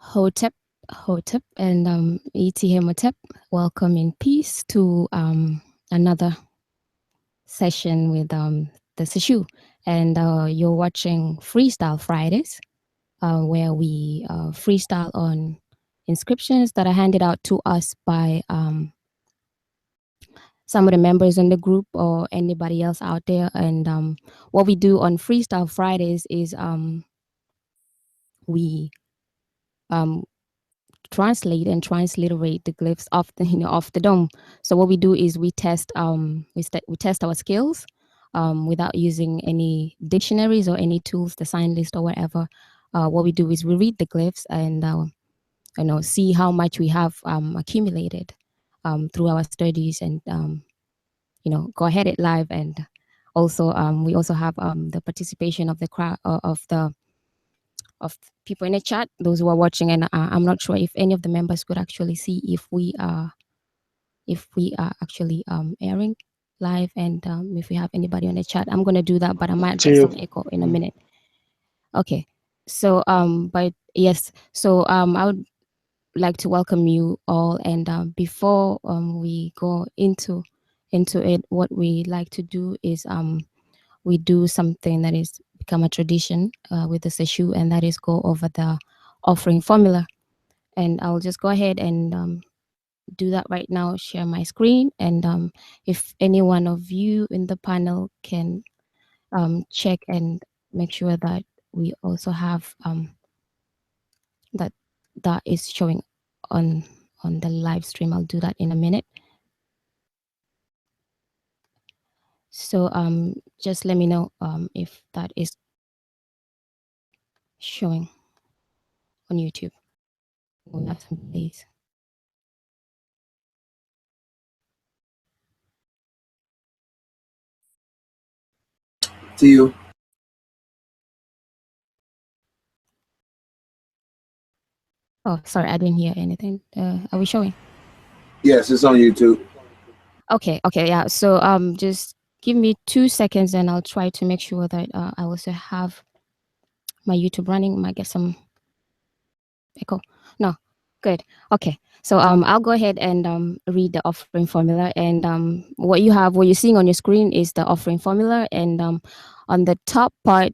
Hotep, Hotep, and Hotep. Welcome in peace to another session with the Seshew. And you're watching Freestyle Fridays, where we freestyle on inscriptions that are handed out to us by some of the members in the group or anybody else out there. And what we do on Freestyle Fridays is we translate and transliterate the glyphs of the of the dome. So what we do is we test we test our skills without using any dictionaries or any tools, the sign list or whatever. What we do is we read the glyphs and see how much we have accumulated through our studies, and go ahead it live. And also we also have the participation of the crowd of people in the chat, those who are watching, and I'm not sure if any of the members could actually see if we are actually airing live, and if we have anybody on the chat. I'm going to do that, but I might get some echo in a minute. Okay, so but yes, so I would like to welcome you all, and before we go into it, what we like to do is we do something that is become a tradition with the Seshew, and that is go over the offering formula. And I'll just go ahead and do that right now, share my screen. And if any one of you in the panel can check and make sure that we also have that is showing on the live stream, I'll do that in a minute. So just let me know if that is showing on YouTube. We'll have some plays. To you. Oh, sorry, I didn't hear anything. Are we showing? Yes, it's on YouTube. Okay, yeah. So just give me 2 seconds and I'll try to make sure that I also have my YouTube running. Might get some echo. No, good. Okay. So I'll go ahead and read the offering formula. And what you're seeing on your screen is the offering formula. And on the top part,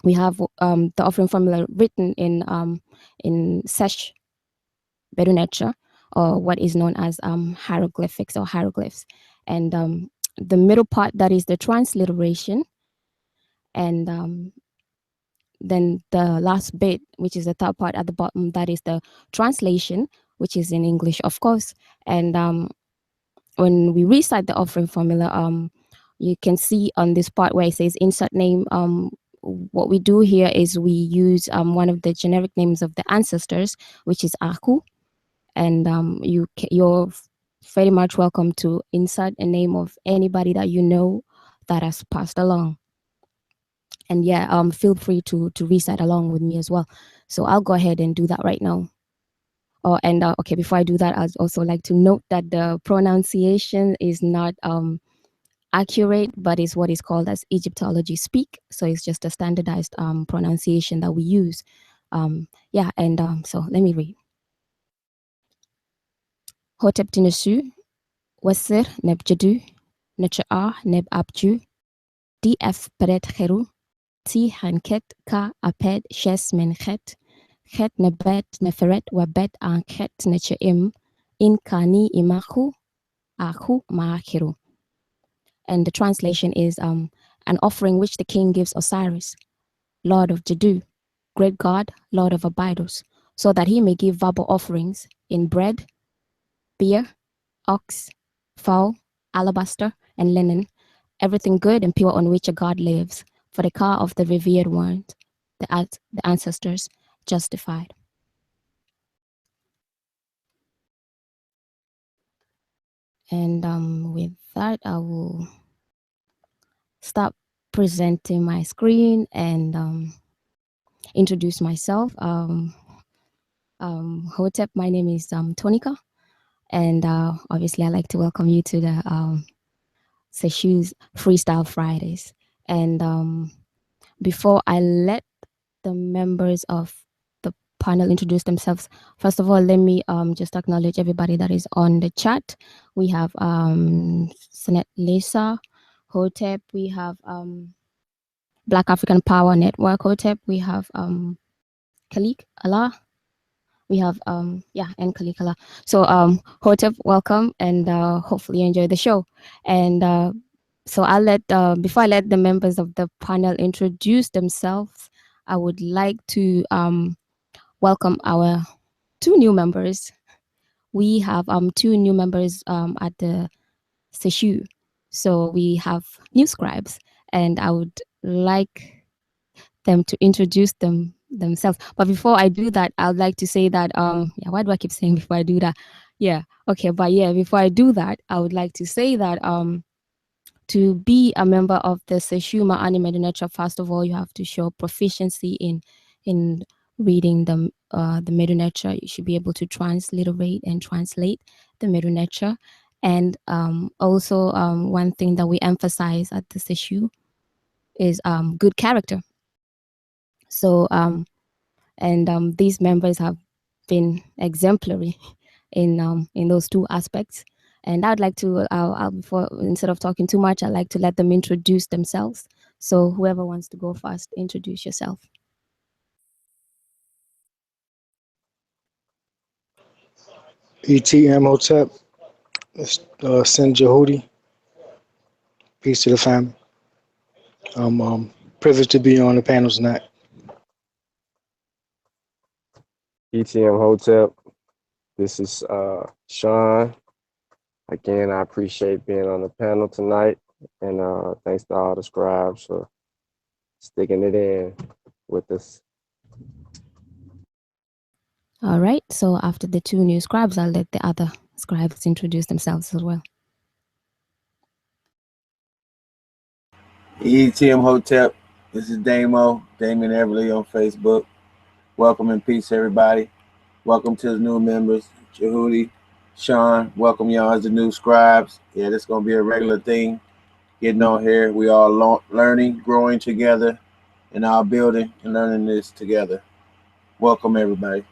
we have the offering formula written in Sesh Medew Netcher, or what is known as hieroglyphics or hieroglyphs. And the middle part, that is the transliteration. And then the last bit, which is the third part at the bottom, that is the translation, which is in English, of course. And when we recite the offering formula, you can see on this part where it says insert name, what we do here is we use one of the generic names of the ancestors, which is Aku. And you're very much welcome to insert a name of anybody that you know that has passed along. And yeah, feel free to recite along with me as well. So I'll go ahead and do that right now. Oh, and okay, before I do that, I'd also like to note that the pronunciation is not accurate, but is what is called as Egyptology speak. So it's just a standardized pronunciation that we use. Yeah, and so let me read. Hotep Tinusu, Wasir Nebjedu, Netcher Neb Abju, DF Peret Heru, Ti Hanket Ka Aped Shes Menchet, Het Nebet Neferet Wabet Ankhet Necheim, In Kani Imahu, Aku Maakiru. And the translation is an offering which the king gives Osiris, Lord of Jedu, great God, Lord of Abydos, so that he may give verbal offerings in bread, beer, ox, fowl, alabaster, and linen, everything good and pure on which a god lives, for the car of the revered ones, the ancestors justified. And with that, I will stop presenting my screen and introduce myself. Hotep, my name is Tonika, and obviously I'd like to welcome you to the Seshew's Freestyle Fridays. And before I let the members of the panel introduce themselves. First of all, let me just acknowledge everybody that is on the chat. We have Senet Lisa, Hotep. We have Black African Power Network, Hotep. We have Khalik Allah. We have and Khalik Allah. So Hotep, welcome, and hopefully you enjoy the show. And so I'll let before I let the members of the panel introduce themselves, I would like to welcome our 2 new members. We have 2 new members at the Seshew. So we have new scribes, and I would like them to introduce themselves. But before I do that, I would like to say that why do I keep saying before I do that? Yeah, okay, but yeah, before I do that, I would like to say that to be a member of the Seshew Medew Netcher, first of all, you have to show proficiency in reading the Medew Netcher. You should be able to transliterate and translate the Medew Netcher. And also one thing that we emphasize at the Seshew is good character. So these members have been exemplary in those 2 aspects. And I'd like to, before instead of talking too much, I'd like to let them introduce themselves. So whoever wants to go first, introduce yourself. ETM Hotep, Sin Jehudi, peace to the family. I'm privileged to be on the panel tonight. ETM Hotel. This is Sean. Again, I appreciate being on the panel tonight, and thanks to all the scribes for sticking it in with us. All right. So after the 2 new scribes, I'll let the other scribes introduce themselves as well. ETM Hotep. This is Damien Everly on Facebook. Welcome and peace, everybody. Welcome to the new members, Jehudi, Sean. Welcome y'all as the new scribes. Yeah, this is gonna be a regular thing. Getting on here, we all learning, growing together, and all building and learning this together. Welcome, everybody.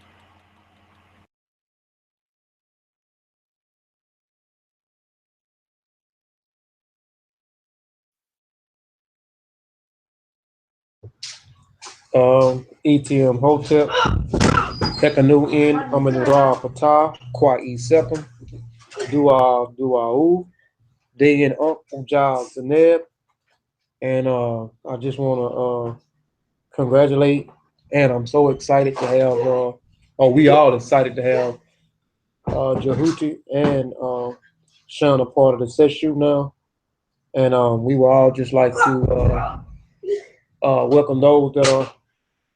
ETM Hotep, Ekanu N, Amanra Patah, Kwa E Second, Dua Day in Ujah Zaneb, and I just want to congratulate, and I'm so excited to have, we all excited to have Jehuti and Sean a part of the Seshew now, and we will all just like to welcome those that are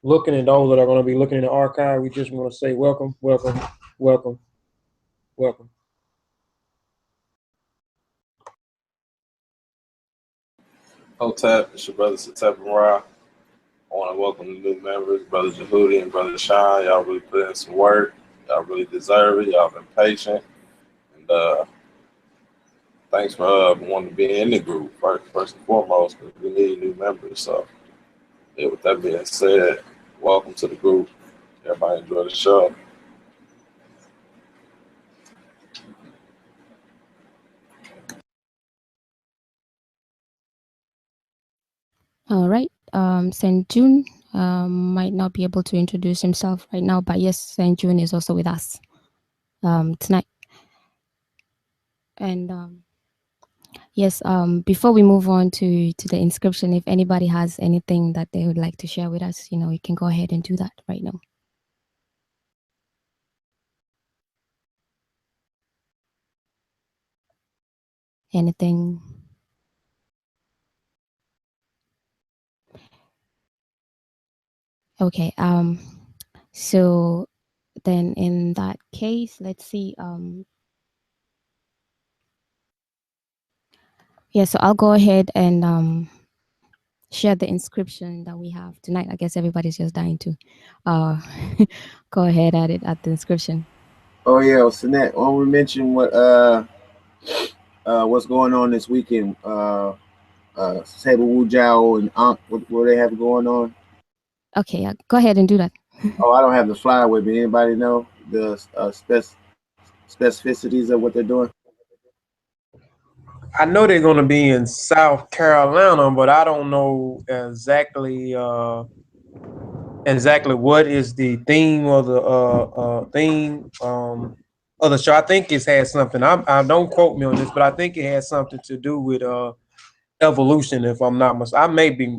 looking and those that are going to be looking in the archive. We just want to say welcome, welcome, welcome, welcome. Hotep, it's your brother Satep and Ra. I want to welcome the new members, Brother Jehudi and Brother Sean. Y'all really put in some work. Y'all really deserve it. Y'all been patient. And thanks for wanting to be in the group, first and foremost, because we need new members. So, yeah, with that being said, welcome to the group. Everybody enjoy the show. All right. Saint June might not be able to introduce himself right now, but yes, Saint June is also with us tonight. And yes, before we move on to the inscription, if anybody has anything that they would like to share with us, you can go ahead and do that right now. Anything? Okay. So then in that case, let's see. Yeah, so I'll go ahead and share the inscription that we have tonight. I guess everybody's just dying to go ahead at the inscription. Oh yeah, Sinet, why don't we mention what's going on this weekend? Saber Wu Jiao and Ankh, what they have going on? Okay, yeah, go ahead and do that. Oh, I don't have the flyer with me. Anybody know the specificities of what they're doing? I know they're going to be in South Carolina, but I don't know exactly what is the theme of the theme of the show. I think it's had something. I don't quote me on this, but I think it has something to do with evolution. If I'm not mistaken, I may be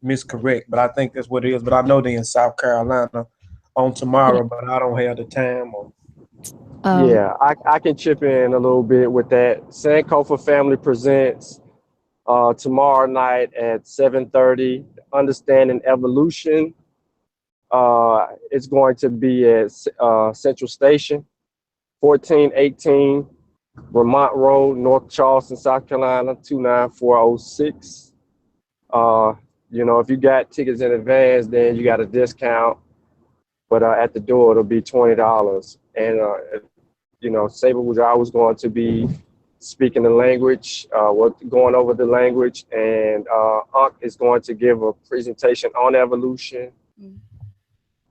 miscorrect, but I think that's what it is. But I know they're in South Carolina on tomorrow, but I don't have the time. Yeah, I can chip in a little bit with that. Sankofa Family presents tomorrow night at 7:30, Understanding Evolution. It's going to be at Central Station, 1418 Vermont Road, North Charleston, South Carolina, 29406. If you got tickets in advance, then you got a discount. But at the door, it'll be $20. And Saber was always going to be speaking the language, going over the language, and Unc is going to give a presentation on evolution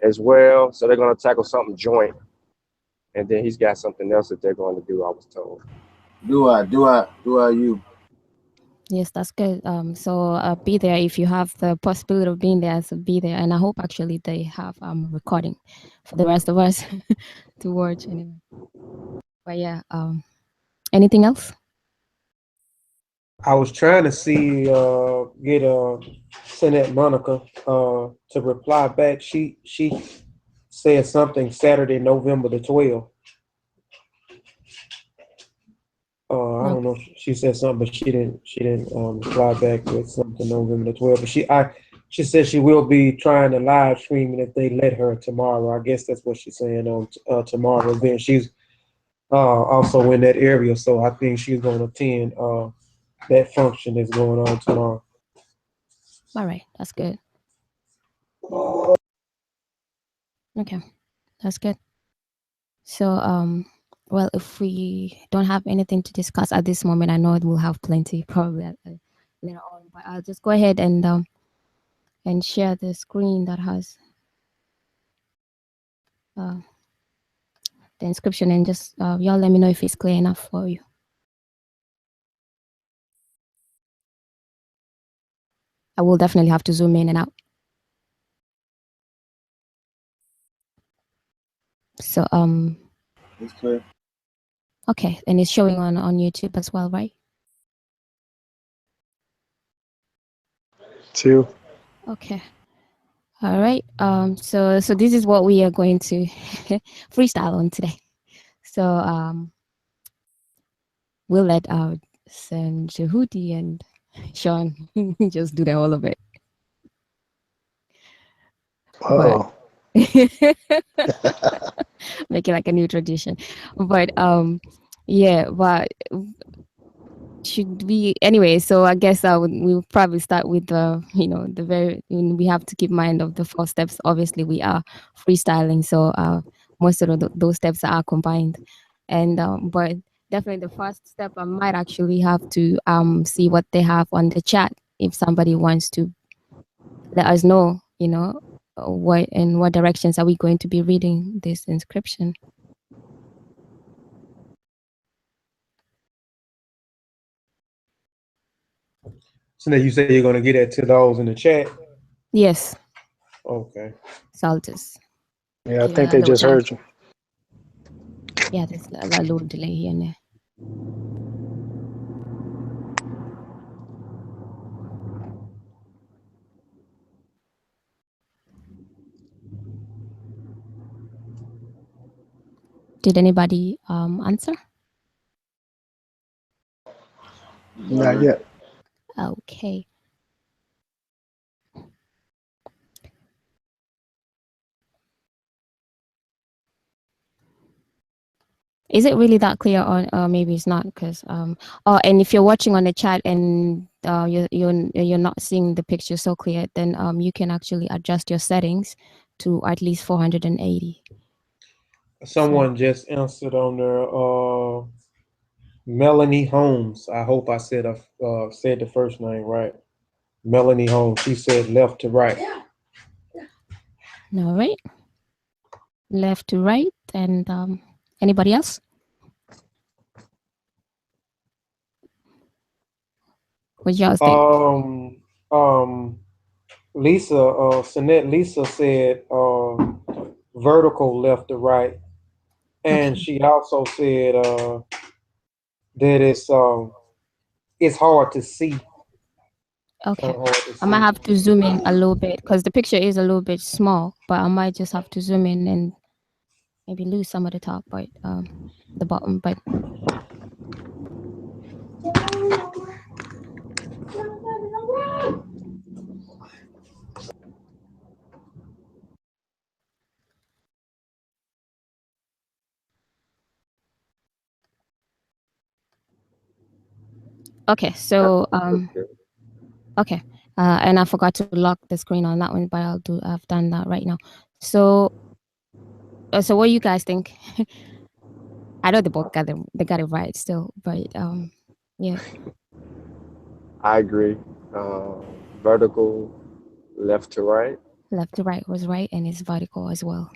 as well. So they're going to tackle something joint, and then he's got something else that they're going to do, I was told. You. Yes, that's good. So be there if you have the possibility of being there. So be there, and I hope actually they have recording for the rest of us to watch anyway. But yeah, anything else? I was trying to see get Senate Monica to reply back. She said something Saturday, November the 12th. I don't know. She said something, but she didn't reply back with something November the 12th. But she said she will be trying to live stream it if they let her tomorrow. I guess that's what she's saying on tomorrow. Then she's also in that area, so I think she's going to attend that function that's going on tomorrow. All right, that's good. Okay, that's good. So well, if we don't have anything to discuss at this moment, I know we'll have plenty probably later on. But I'll just go ahead and share the screen that has the inscription, and just y'all let me know if it's clear enough for you. I will definitely have to zoom in and out. So It's clear. okay, and it's showing on YouTube as well, right? 2. Okay. All right. So this is what we are going to freestyle on today. So we'll let Jehudi and Sean just do the whole of it. Uh-oh. Make it like a new tradition. But yeah, but should we anyway? So I guess we'll probably start with we have to keep mind of the 4 steps. Obviously, we are freestyling, so most of those steps are combined, and but definitely the first step I might actually have to see what they have on the chat if somebody wants to let us know, what in what directions are we going to be reading this inscription. So now you say you're going to get to those in the chat? Yes. Okay. So I'll just Yeah, I think they just heard you. Yeah, there's a little delay here and there. Did anybody answer? Not yet. Okay. Is it really that clear, or maybe it's not? Because and if you're watching on the chat and you're not seeing the picture so clear, then you can actually adjust your settings to at least 480. Someone just answered on there. Melanie Holmes. I hope I said the first name right. Melanie Holmes. She said left to right. All right. Left to right, and anybody else? What y'all think? Lisa, Sinette Lisa said vertical left to right, and Okay. she also said that it's hard to see. Okay. Hard to I might see. have to zoom in a little bit because the picture is a little bit small, but I might just have to zoom in and maybe lose some of the top, but the bottom. But okay, so okay, and I forgot to lock the screen on that one, but I've done that right now. So, so what do you guys think? I know they got it right still, but yeah, I agree. Vertical, left to right. left to right was right, and it's vertical as well.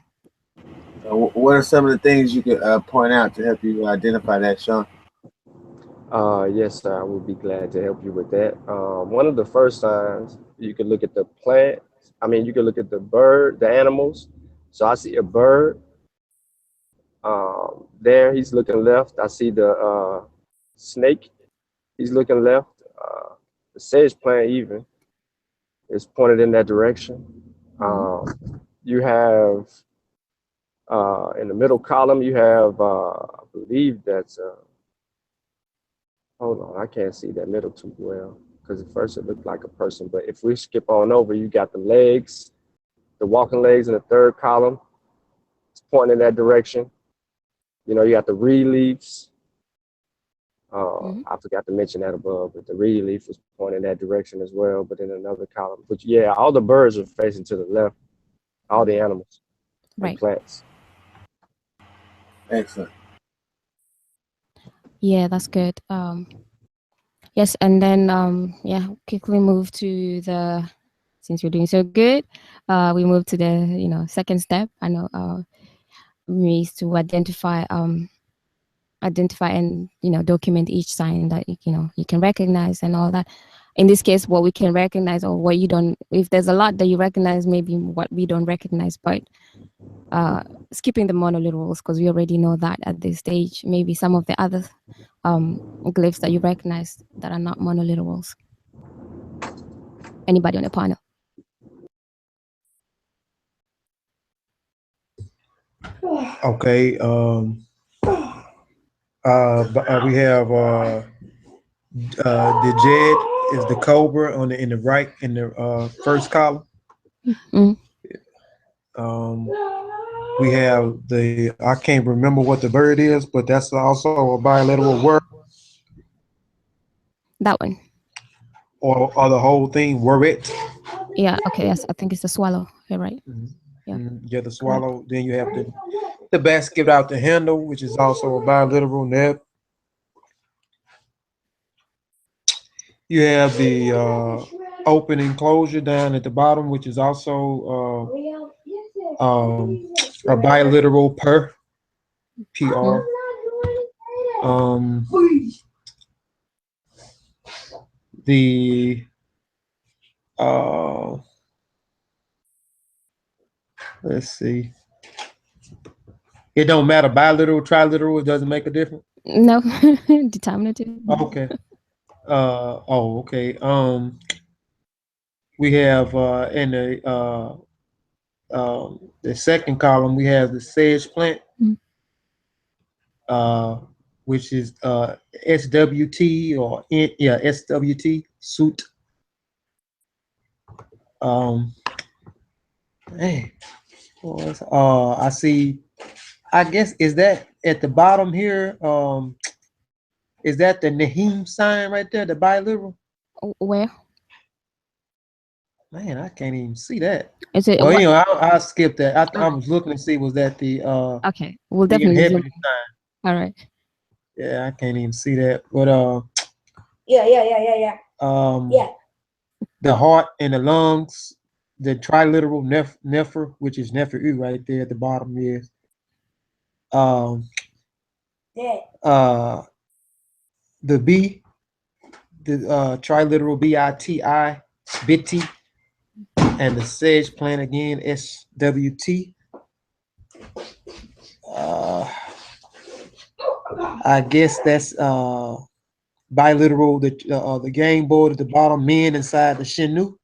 What are some of the things you could point out to help you identify that, Sean? Yes, sir. I would be glad to help you with that. One of the first signs, you can look at the plant. I mean, you can look at the bird, the animals. So I see a bird. There, he's looking left. I see the snake. He's looking left. The sage plant even is pointed in that direction. You have in the middle column, you have, I believe that's, hold on, I can't see that middle too well because at first it looked like a person. But if we skip on over, you got the legs, the walking legs in the third column. It's pointing in that direction. You know, you got the reed leaves. I forgot to mention that above, but the reed leaf was pointing that direction as well, but in another column. But yeah, all the birds are facing to the left, all the animals and Right. plants. Excellent. Yeah, that's good. Yes, and then yeah, quickly move to the, since you're doing so good, we move to the second step. I know is to identify and document each sign that you can recognize and all that. In this case, what we can recognize or what you don't, if there's a lot that you recognize, maybe what we don't recognize, but skipping the monoliterals because we already know that at this stage. Maybe some of the other glyphs that you recognize that are not monoliterals. Anybody on the panel? Okay. We have the Jed is the cobra in the right in the first column. We have I can't remember what the bird is, but that's also a bilateral word. That one. Or the whole thing, word. Yeah. Okay. Yes, I think it's the swallow. You're right. Yeah. Yeah, the swallow. Correct. Then you have the basket out the handle, which is also a bilateral neb. You have the open enclosure down at the bottom, which is also a bilateral PR. The let's see. It don't matter, bilateral, triliteral, it doesn't make a difference. No, determinative. Okay. Okay. We have in the second column we have the sedge plant, which is SWT or SWT suit. Hey, I see. I guess is that at the bottom here? Is that the Nahim sign right there, the bilateral? Where? Man, I can't even see that. Is it? Well, I'll skip that. I was looking to see was that the okay, we'll the definitely zoom in. sign. All right. Yeah, I can't even see that. But yeah. The heart and the lungs, the triliteral nefer, which is nefer u right there at the bottom is the B, the triliteral BITI, BITI, and the sedge plant again, SWT. I guess that's biliteral, the game board at the bottom, men inside the shinu.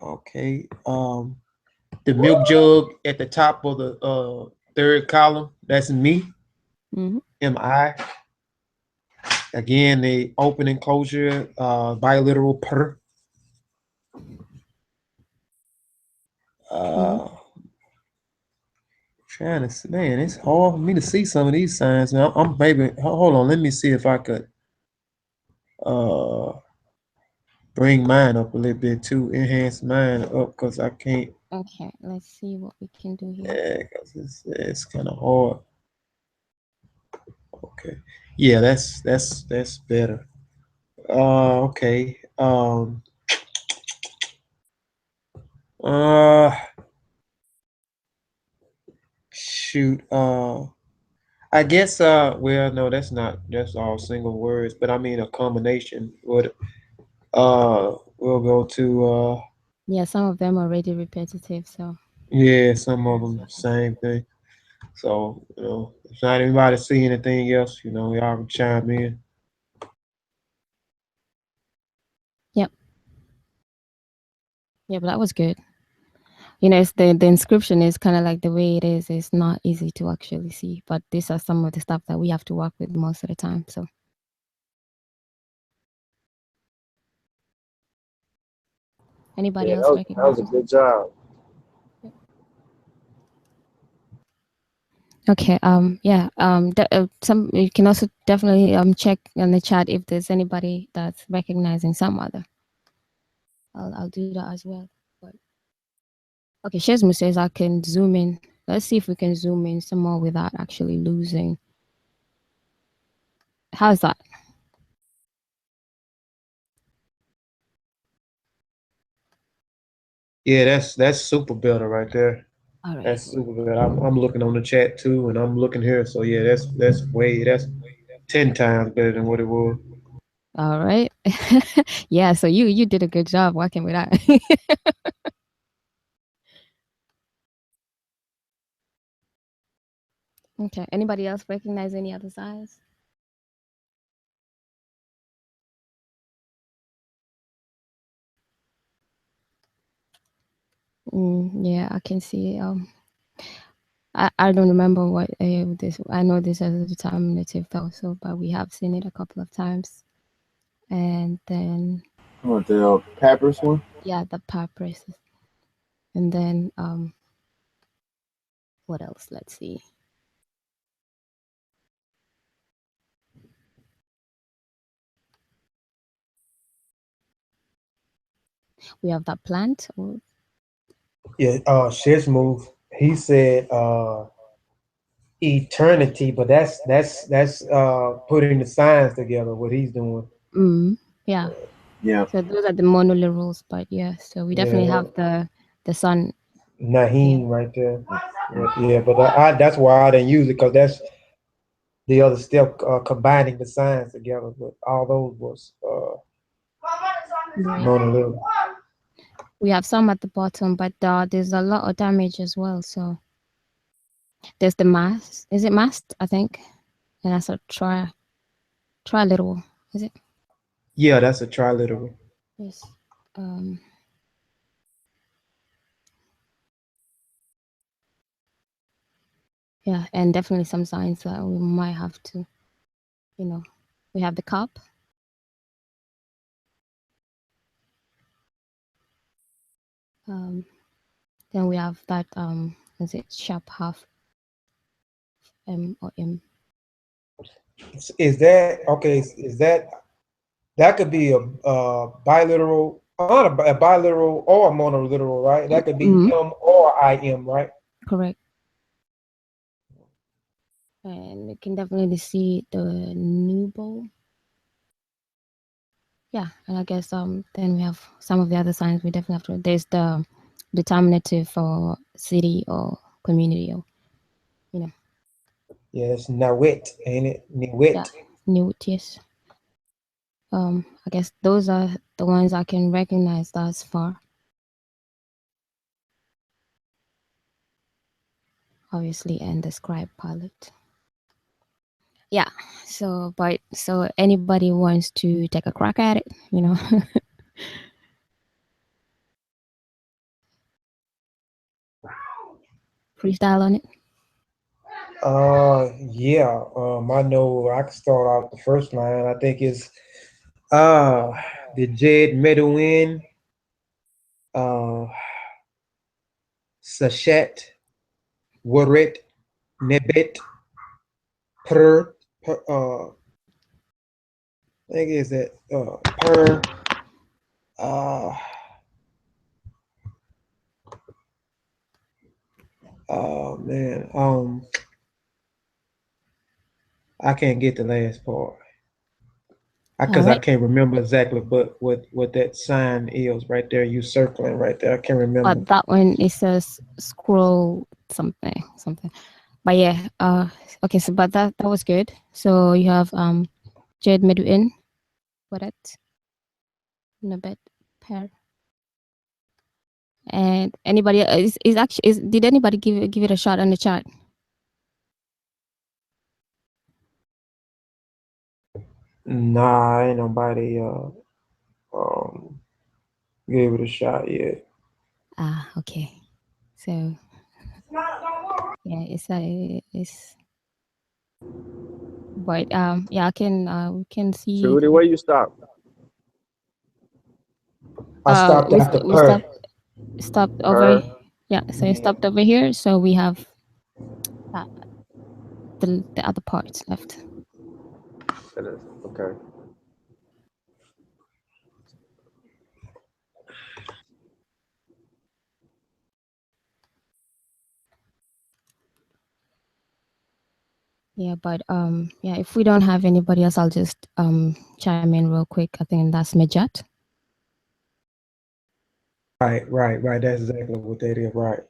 Okay. The milk jug at the top of the third column, that's me. MI. Again, the open enclosure, biliteral per. Trying to see, man, it's hard for me to see some of these signs. Now I'm maybe hold on, let me see if I could bring mine up a little bit too, enhance mine up because I can't. Okay, let's see what we can do here. Yeah, because it's kind of hard. Okay, yeah, that's better. Okay. Shoot. I guess. Well, no, that's not. That's all single words, but I mean a combination would. We'll go to. Yeah, some of them are already repetitive, so. Yeah, some of them same thing. So if not anybody see anything else, y'all can chime in. Yep. Yeah, but that was good. It's the inscription is kind of like the way it is. It's not easy to actually see, but these are some of the stuff that we have to work with most of the time. So. Anybody else recognize? That was a good job. Okay. Yeah. Some you can also definitely check in the chat if there's anybody that's recognizing some other. I'll do that as well. But okay, Shesmu says I can zoom in. Let's see if we can zoom in some more without actually losing. How's that? Yeah, that's super better right there. All right. That's super better. I'm looking on the chat too, and I'm looking here. So yeah, that's 10 times better than what it was. All right. Yeah. So you did a good job working with that. Okay. Anybody else recognize any other size? Yeah, I can see. I don't remember what this. I know this as a determinative though, so but we have seen it a couple of times, and then. What, the papyrus one? Yeah, the papyrus, and then what else? Let's see. We have that plant. Yeah, Shesmu, he said eternity, but that's putting the signs together, what he's doing. Yeah. Yeah. So those are the monoliterals, but yeah, so we definitely have the sun. Naheen right there. Yeah, but that's why I didn't use it, because that's the other step, combining the signs together. But all those was monolithic. We have some at the bottom, but there's a lot of damage as well. So there's the mast. Is it mast? I think, and that's a triliteral. Is it? Yeah, that's a triliteral. Yes. Yeah, and definitely some signs that we might have to, we have the cup. Then we have that, is it sharp half M or M? Is that okay? Is that could be a biliteral, a biliteral or a monoliteral, right? That could be M or IM, right? Correct. And you can definitely see the nuble. Yeah, and I guess then we have some of the other signs we definitely have to. There's the determinative for city or community or Yeah, it's Nawit, ain't it? Nawit. yeah, new yes. I guess those are the ones I can recognize thus far. Obviously, and the scribe pilot. Yeah. So, but so anybody wants to take a crack at it, freestyle on it. Yeah. I know I can start out the first line. I think it's the Jed Medew uh Sachet Waret Nebet per I think is that per uh oh man I can't get the last part All because I right. can't remember exactly but what that sign is right there. You circling right there. I can't remember. That one it says scroll something. But yeah, okay. So, but that was good. So you have Jade Medu what it, Nabet pair, and anybody is actually is did anybody give it a shot on the chat? Nah, ain't nobody um gave it a shot yet. Ah, okay. So yeah, it's but yeah, I can we can see Shooty, where you stop? I stopped after we per. stopped over. Per. Yeah, so you stopped over here. So we have uh, the other parts left. That is okay. Yeah, but yeah, if we don't have anybody else, I'll just chime in real quick. I think that's Mejat. Right. That's exactly what that is. Right.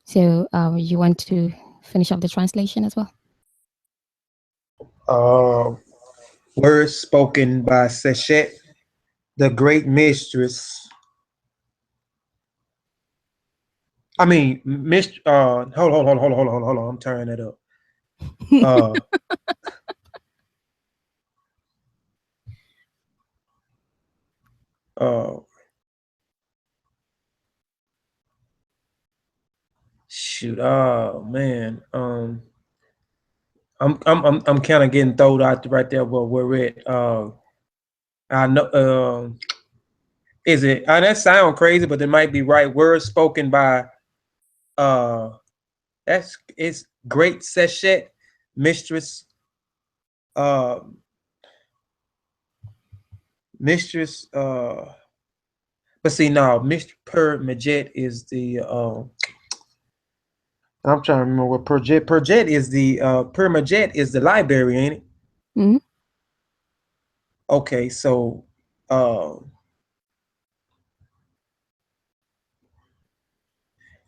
So you want to finish up the translation as well? Uh, Words spoken by Seshet, the great mistress. I mean, hold on. I'm turning it up. Uh, uh, shoot. Oh man. I'm kind of getting thrown out right there, but we're at. I know. Is it? That sound crazy, but it might be right. Words spoken by. Uh, that's it's great Seshet, mistress. Uh, mistress. But see, now Mr. Per Majet is the. I'm trying to remember what Perjet. Perjet is the. Per Majet is the library, ain't it? Mm-hmm. Okay, so.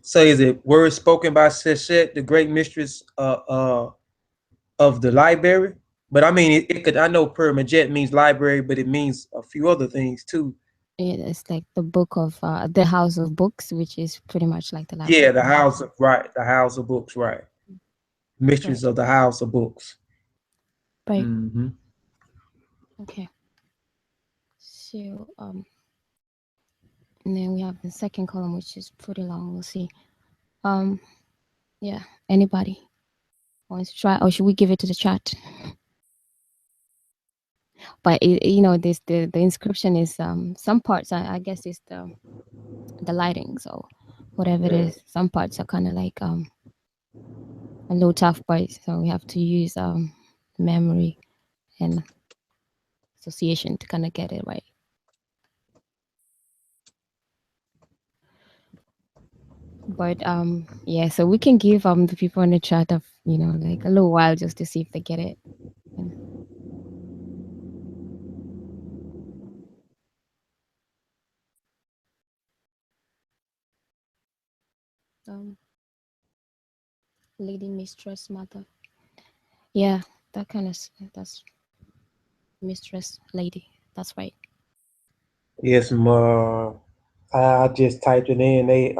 So is it words spoken by Seshet, the great mistress of the library? But I mean, it could. I know Per Majet means library, but it means a few other things too. It's like the book of the house of books, which is pretty much like the Yeah, library. the house of the house of books, right? Mistress Right. of the house of books. Right. Mm-hmm. Okay. So and then we have the second column, which is pretty long. We'll see. Yeah. Anybody wants to try, or should we give it to the chat? But this the inscription is some parts. I guess it's the lighting. So whatever it Yeah. is, some parts are kind of like a little tough, but so we have to use memory and association to kind of get it right. But yeah, so we can give the people in the chat you know, like a little while just to see if they get it. And, um, lady mistress mother. Yeah, that kind of that's mistress lady. That's right. Yes, I just typed it in. They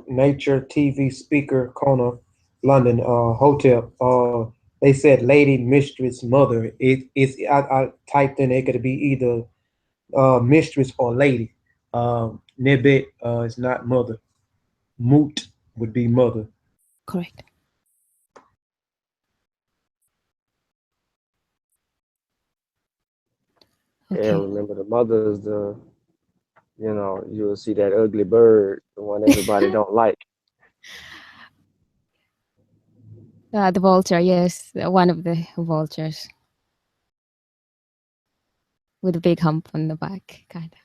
nature TV speaker corner, London hotel. They said lady mistress mother. I typed in it could be either mistress or lady. Nibet is not mother. Moot would be mother. Correct. Yeah, Okay. remember the mother's the, you'll see that ugly bird, the one everybody don't like. The vulture, yes, one of the vultures with a big hump on the back, kind of.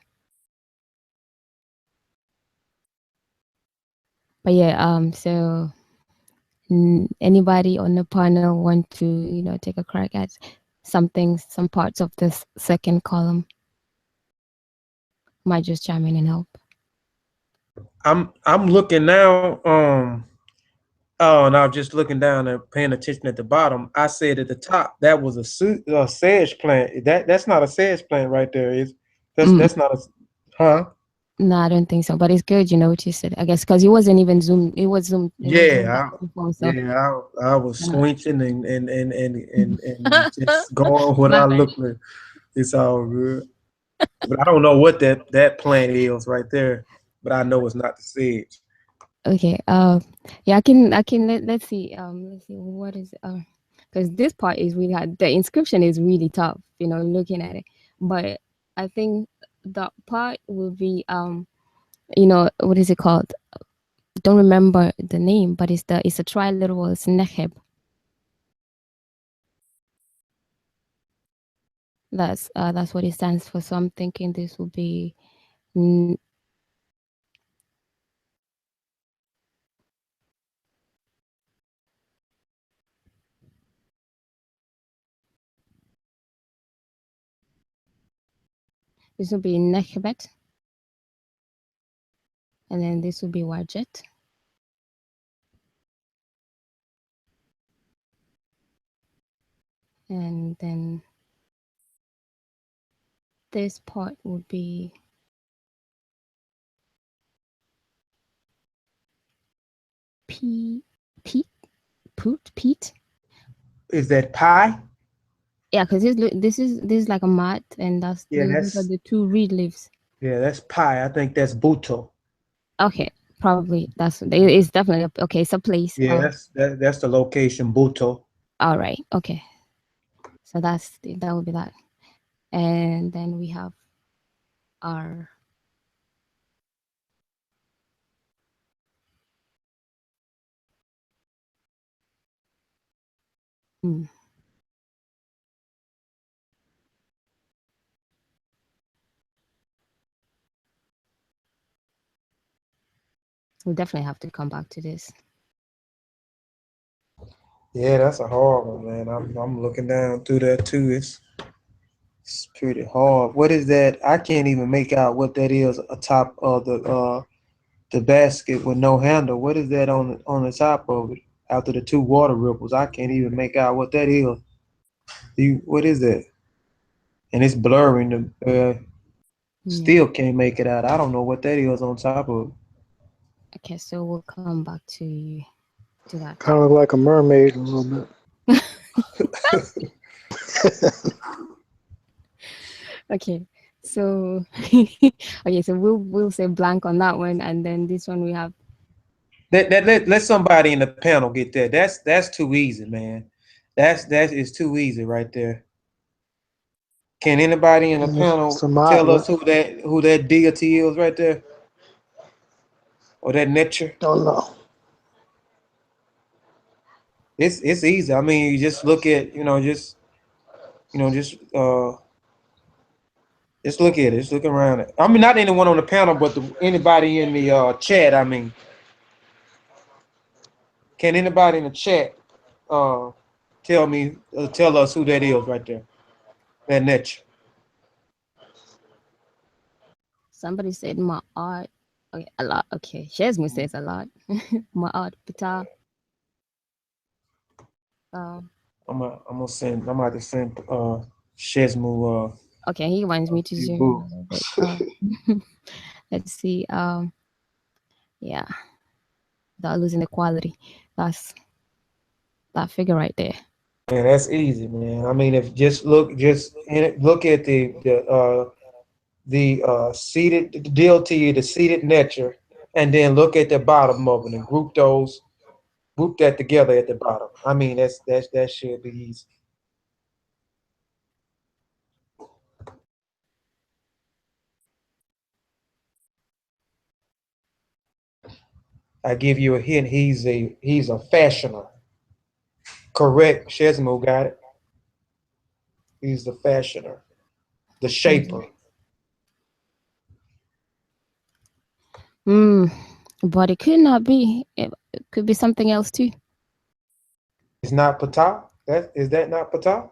But yeah, so anybody on the panel want to, you know, take a crack at some parts of this second column? Might just chime in and help. I'm looking now. Oh, and I'm just looking down and paying attention at the bottom. I said at the top that was a sedge plant. That's not a sedge plant right there. That's not a, huh? No, I don't think so. But it's good you noticed it. I guess because it wasn't even zoomed. It was zoomed. It was zoomed Yeah, out before. So I was kind of squinching and just going what my I bad. look like. It's all good. But I don't know what that plant is right there. But I know it's not the sedge. Okay. Yeah, I can let's see. Let's see what is because this part is really hard. The inscription is really tough, you know, looking at it. But I think the part will be you know, what is it called? Don't remember the name, but it's a triliteral sneheb. That's what it stands for. So I'm thinking this will be mm, this will be nehbet, and then this will be wajet, and then this part would be p pete poot pete. Is that pie? Yeah, because this is like a mat, and Yeah, these are the two reed leaves. that's pie. I think that's buto. Okay, probably it's definitely okay. It's a place. Yeah, that's the location, Buto. All right. Okay. So that would be that, and then we have our hmm, we definitely have to come back to this. Yeah, that's a hard one, man. I'm looking down through that too. It's pretty hard. What is that? I can't even make out what that is atop of the basket with no handle. What is that on the top of it? After the two water ripples, I can't even make out what that is. What is that? And it's blurring. Yeah. Still can't make it out. I don't know what that is on top of it. Okay, so we'll come back to that. Kind of like a mermaid a little bit. Okay, so okay, so we'll say blank on that one, and then this one we have. Let somebody in the panel get that. That's too easy, man. That is too easy right there. Can anybody in the And it's panel a mod, tell right? us who that deity is right there, or that Netcher? Don't know. It's easy. I mean, you just look at just look at it. Just look around it. I mean, not anyone on the panel, but anybody in the chat. I mean, can anybody in the chat tell us who that is right there. That Netcher. Somebody said my art. Okay, a lot. Okay, Shesmu says a lot. My art, Pata. I'm gonna send. I'm about to send Shesmu Okay, he wants me to few zoom in a little bit. Let's see. Yeah, without losing the quality. That's that figure right there. Man, that's easy, man. I mean, if look at the seated the DLT, the seated Netcher, and then look at the bottom of it and group that together at the bottom. I mean, that should be easy. I give you a hint. He's a fashioner. Correct. Shesmo got it. He's the fashioner, the shaper. But it could not be. It could be something else too. It's not Pata. Is that not Pata?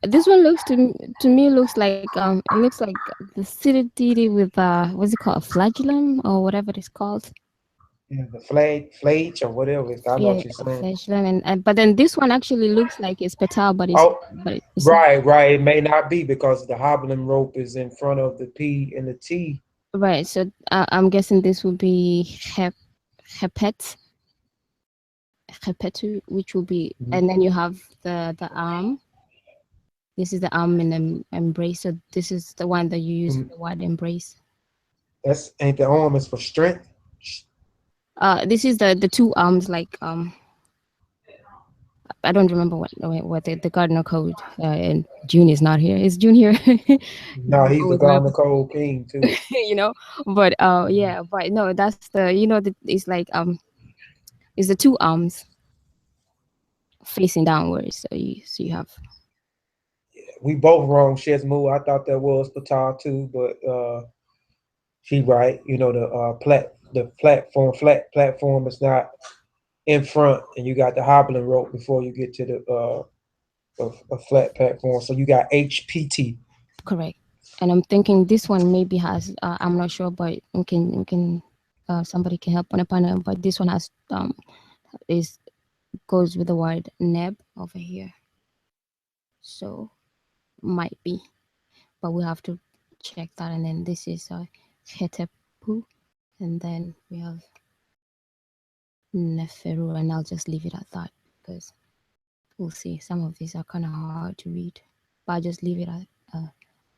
This one looks to me looks like it looks like the seated deity with what's it called, a flagellum or whatever it's called. Yeah, the flage or whatever. I know Yeah, what you're saying. flagellum, and but then this one actually looks like it's petal, but Oh, it's right. It may not be because the hobbling rope is in front of the P and the T. right. So I'm guessing this will be hepet, hepetu, which will be, and then you have the arm. This is the arm in the embrace. So this is the one that you use for the word embrace. That's ain't the arm is for strength. This is the two arms, like I don't remember what the Gardner code. And June is not here. Is June here? No, he's the Always remember, Garden Cold King too. you know. But yeah, but no, that's the it's like it's the two arms facing downwards. So you have. We both wrong, Shesmu. I thought that was Pata too, but she right. You know the flat platform is not in front, and you got the hobbling rope before you get to the a flat platform. So you got HPT. Correct. And I'm thinking this one maybe has. I'm not sure, but we can somebody can help on a panel. But this one has is goes with the word neb over here. So might be, but we have to check that. And then this is hetepu, and then we have neferu, and I'll just leave it at that because we'll see. Some of these are kind of hard to read, but I'll just leave it at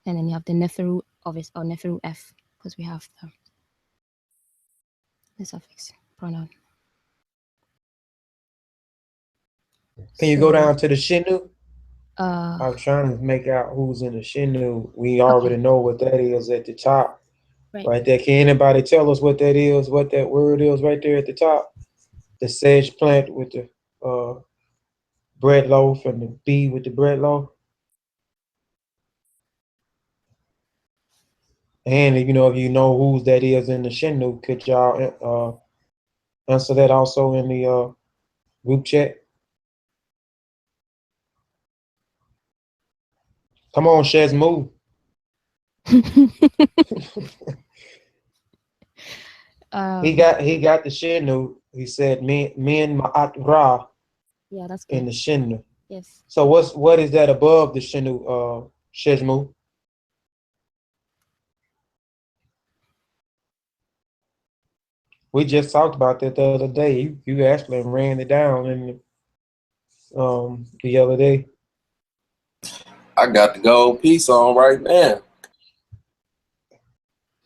and then you have the neferu of it, or neferu f, because we have the suffix pronoun. Can you go down to the Shinu? I was trying to make out who's in the Shinu. We already know what that is at the top. Right there. Can anybody tell us what that is, what that word is right there at the top? The sedge plant with the bread loaf and the bee with the bread loaf. And if you know whose that is in the Shinu, could y'all answer that also in the group chat? Come on, Shez, move. He got the Shinu. He said min ma'at ra. Yeah, that's good. In the Shinu. Yes. So what is that above the Shinu, Shezmu? We just talked about that the other day. You actually ran it down in the other day. I got the gold piece on right now.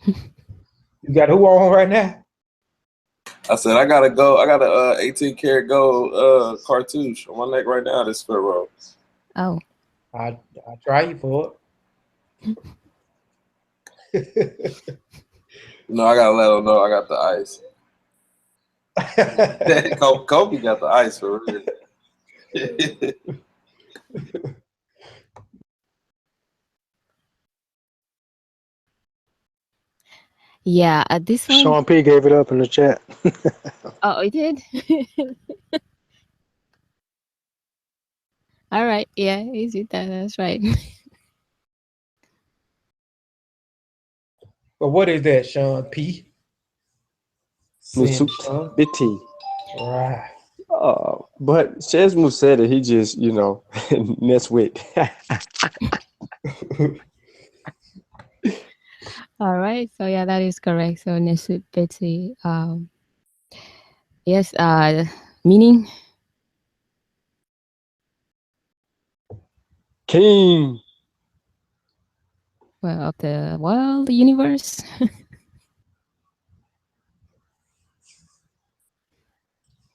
You got who on right now? I said I got a 18 karat gold cartouche on my neck right now. This Pharaoh. Oh. I try you for it. No, I gotta let them know I got the ice. Kobe got the ice for real. Yeah, this one. Sean P gave it up in the chat. Oh, it did. All right. Yeah, easy. That's right. But what is that, Sean P? Musut Sean. Biti. Right. But Shesmu said it. He just, mess with. All right. So yeah, that is correct. So Nesut Betty. Yes. Meaning. King. Well, of the world, the universe.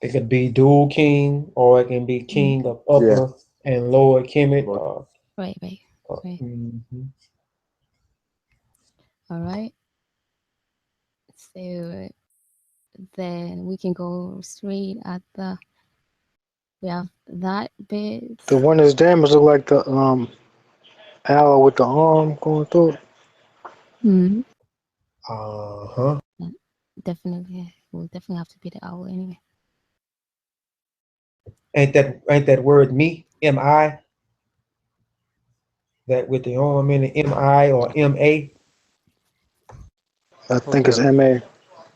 It could be dual king, or it can be king of upper and lower Kemet. Right. All right. So then we can go straight at the. We have that bit. The one that's damaged look like the owl with the arm going through it. Hmm. Uh-huh. Definitely, will definitely have to be the owl anyway. Ain't that word me? M-I? That with the arm in it, M-I or M-A? I think it's MA. I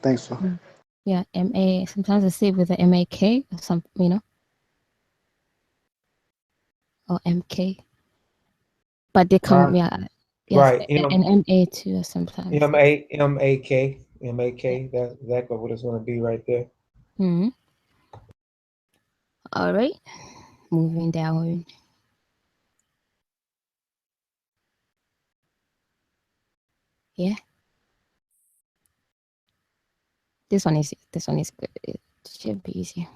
think so. Yeah, M-A. Sometimes I say with the M-A-K or some, or M-K. But they come, Right. yes, Right. and M-A too sometimes. M-A-K. M-A-K. That's exactly what it's going to be right there. Mm-hmm. All right. Moving down. Yeah. This one is good. It should be easy.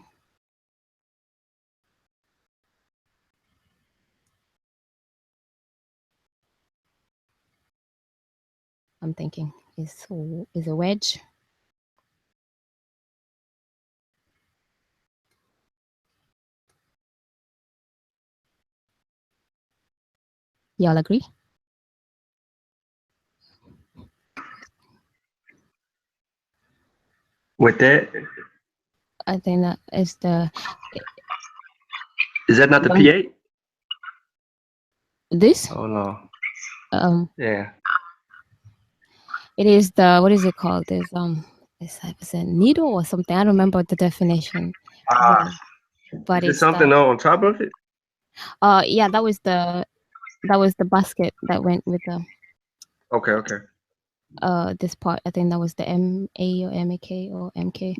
I'm thinking is a wedge. Y'all agree? With that, I think that is the. is that not the P8? This? Oh no. Yeah. It is the, what is it called? There's is a needle or something. I don't remember the definition. But Is it it's something that. on top of it? Yeah, that was the basket that went with the Okay. this part. I think that was the M-A or M-A-K or M-K.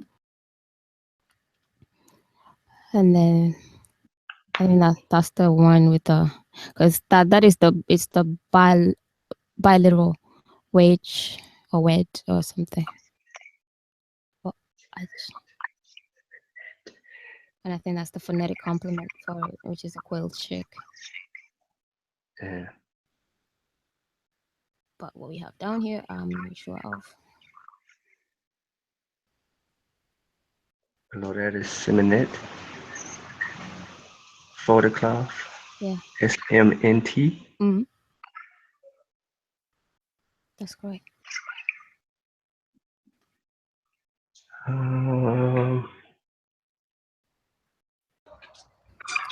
And then I think that's the one with the, because that is it's the bilateral wedge or something. And I think that's the phonetic complement for it, which is a quail chick. Yeah. But what we have down here, I'm not sure of. I know that is Seminet. Photocloth. Yeah. SMNT. Mm-hmm. That's correct.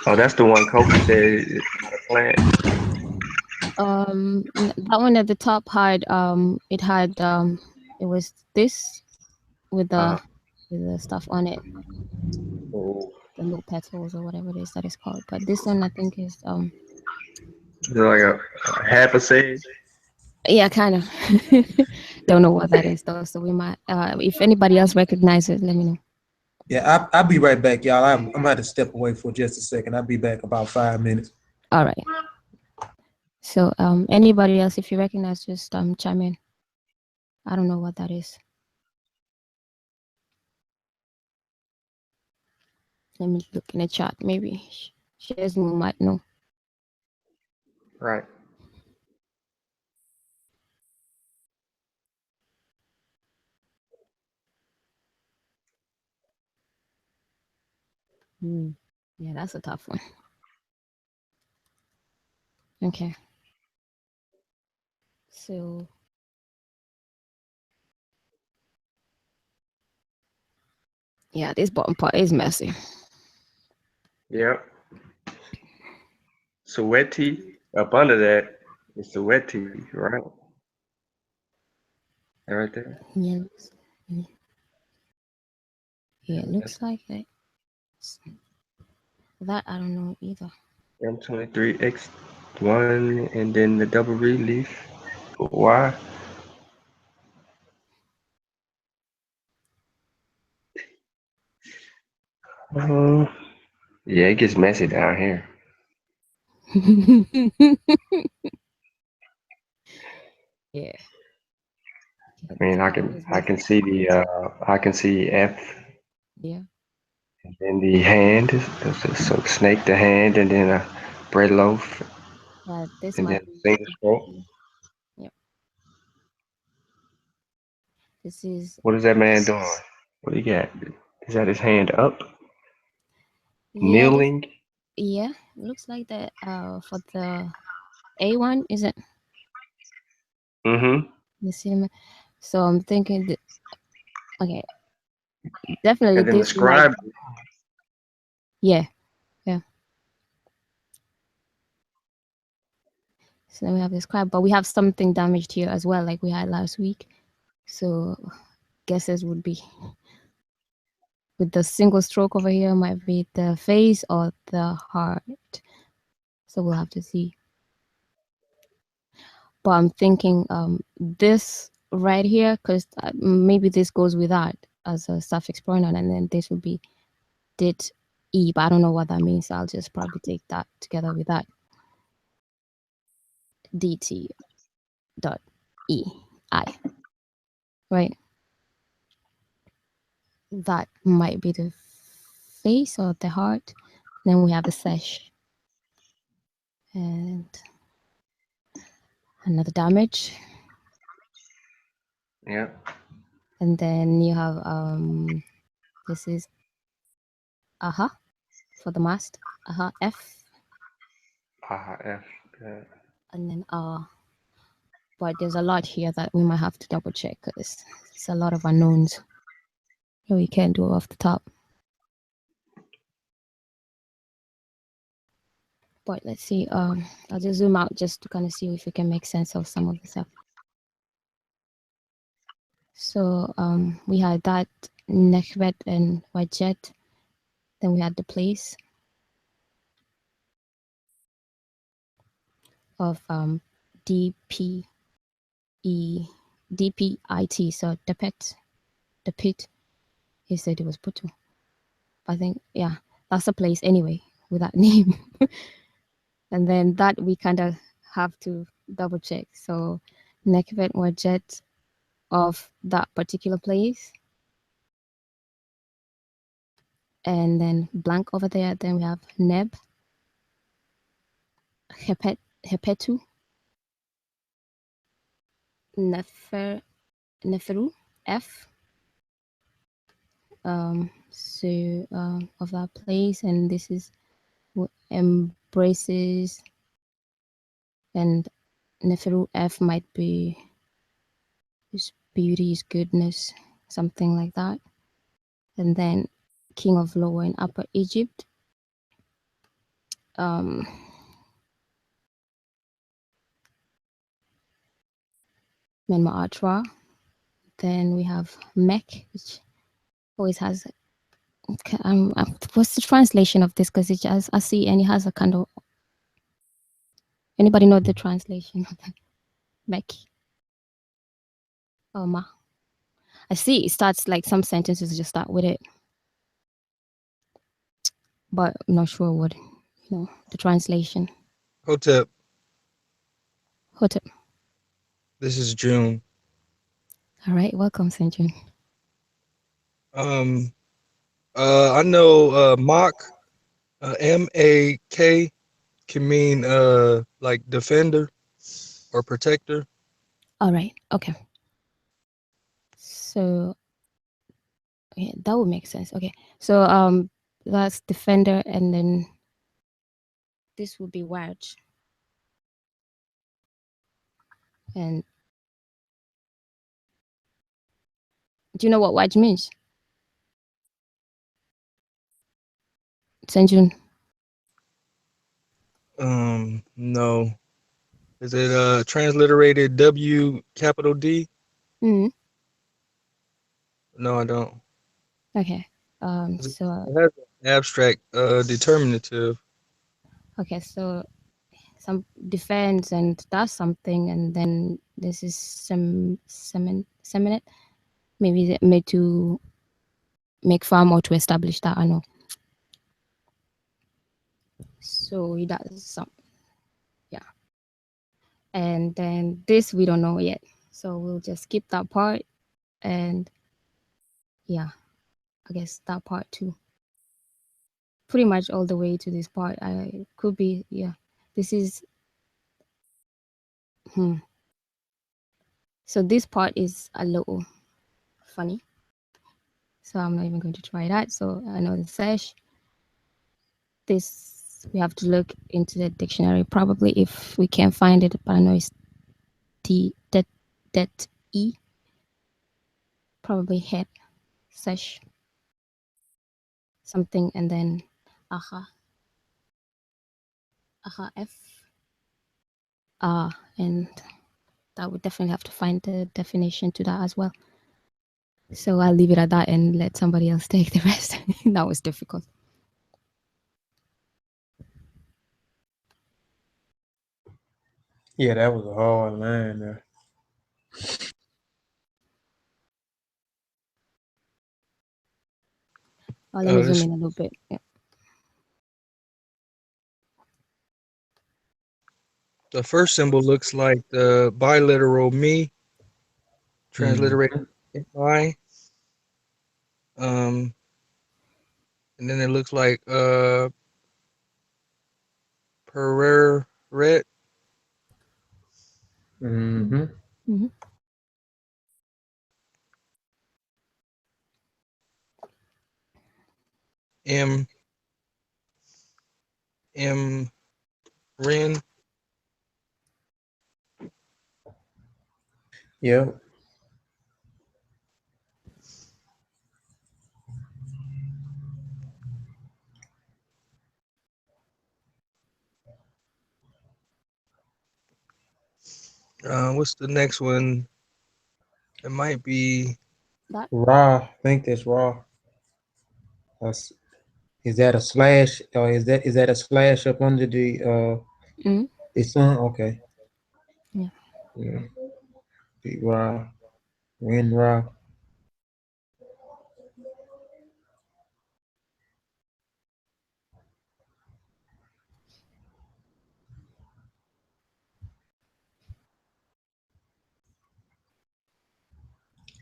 Oh, that's the one Kobe said is not a plant. That one at the top had it was this with the stuff on it. Oh. The little petals or whatever it is that is called. But this one I think is Is it like a half a sage? yeah, kind of. Don't know what that is though, so we might if anybody else recognizes it, let me know. Yeah, I'll be right back, y'all. I'm gonna have to step away for just a second. I'll be back about 5 minutes. All right. So anybody else, if you recognize, just chime in. I don't know what that is. Let me look in the chat. Maybe Shazmu might know. Right. Yeah, that's a tough one. Okay. So Yeah, this bottom part is messy. Yep. Sweaty. Up under that is sweaty, right? That right there. Yeah, yeah, it And looks like it. That I don't know either. M23X1 and then the double relief. Why? Yeah, it gets messy down here. Yeah. I mean, I can see F Yeah. and then the hand. So snake the hand and then a bread loaf This and then might be single stroke. Yep. This is What is that man doing? What do you got? Is that his hand up? yeah, this Kneeling? yeah, it looks like that for the A1, is it Mm-hmm. the cinema? So I'm thinking that okay, definitely And then the this might scribe. yeah, yeah. So then we have this crab, but we have something damaged here as well, like we had last week. So guesses would be with the single stroke over here might be the face or the heart. So we'll have to see. But I'm thinking this right here, because maybe this goes with that as a suffix pronoun, and then this would be did E, but I don't know what that means. So I'll just probably take that together with that. DT dot E I, right? That might be the face or the heart. Then we have the sesh and another damage. Yeah. And then you have this is aha for the mast, aha F, F. Yeah. and then but there's a lot here that we might have to double check because it's a lot of unknowns. We can't do it off the top. But let's see. I'll just zoom out just to kind of see if we can make sense of some of the stuff. So we had that Nechbet and Wajet. Then we had the place of DPE, DPIT. So the pit. He said it was Putu. I think, yeah, that's a place anyway with that name. And then that we kind of have to double check. So Nechbet Wajet of that particular place. And then blank over there. Then we have Neb, Hepetu, Neferu, F. Of that place, and this is what embraces, and Neferu F might be his beauty, his goodness, something like that. And then King of Lower and Upper Egypt. Menma Atra. Then we have Mech, which always has what's the translation of this? Because I see, and it has a kind of. Anybody know the translation of that? Mech. Oh ma. I see. It starts like some sentences just start with it, but I'm not sure what the translation. Hotep, Hotep. this is June. All right, welcome, Century. I know Mak, MAK can mean like defender or protector. All right, okay. So yeah, that would make sense. Okay, so that's defender, and then this would be wedge, and do you know what wedge means? Senjun? No. Is it transliterated W capital D? Mm. No, I don't. Okay. It So has an abstract determinative. okay, so some defense and does something, and then this is seminate. Maybe made to make farm or to establish that. I know. So he does some, yeah. And then this we don't know yet, so we'll just skip that part. And yeah, I guess that part too. Pretty much all the way to this part. I could be, yeah. This is So this part is a little funny. So I'm not even going to try that. So I know the sesh. This we have to look into the dictionary probably if we can't find it, but I know it's that E. Probably head sesh something, and then aha F and that would definitely have to find the definition to that as well. So I'll leave it at that and let somebody else take the rest. That was difficult. Yeah, that was a hard line there. Let me zoom in a little bit. Yeah. The first symbol looks like the biliteral me, transliterated I. And then it looks like Pereret. Mm-hmm. Mm-hmm. M Ren. Yeah. What's the next one? It might be That Raw. I think that's raw. Is that a slash or is that a slash up under the sun? Okay. yeah. Yeah. Be raw. Win raw.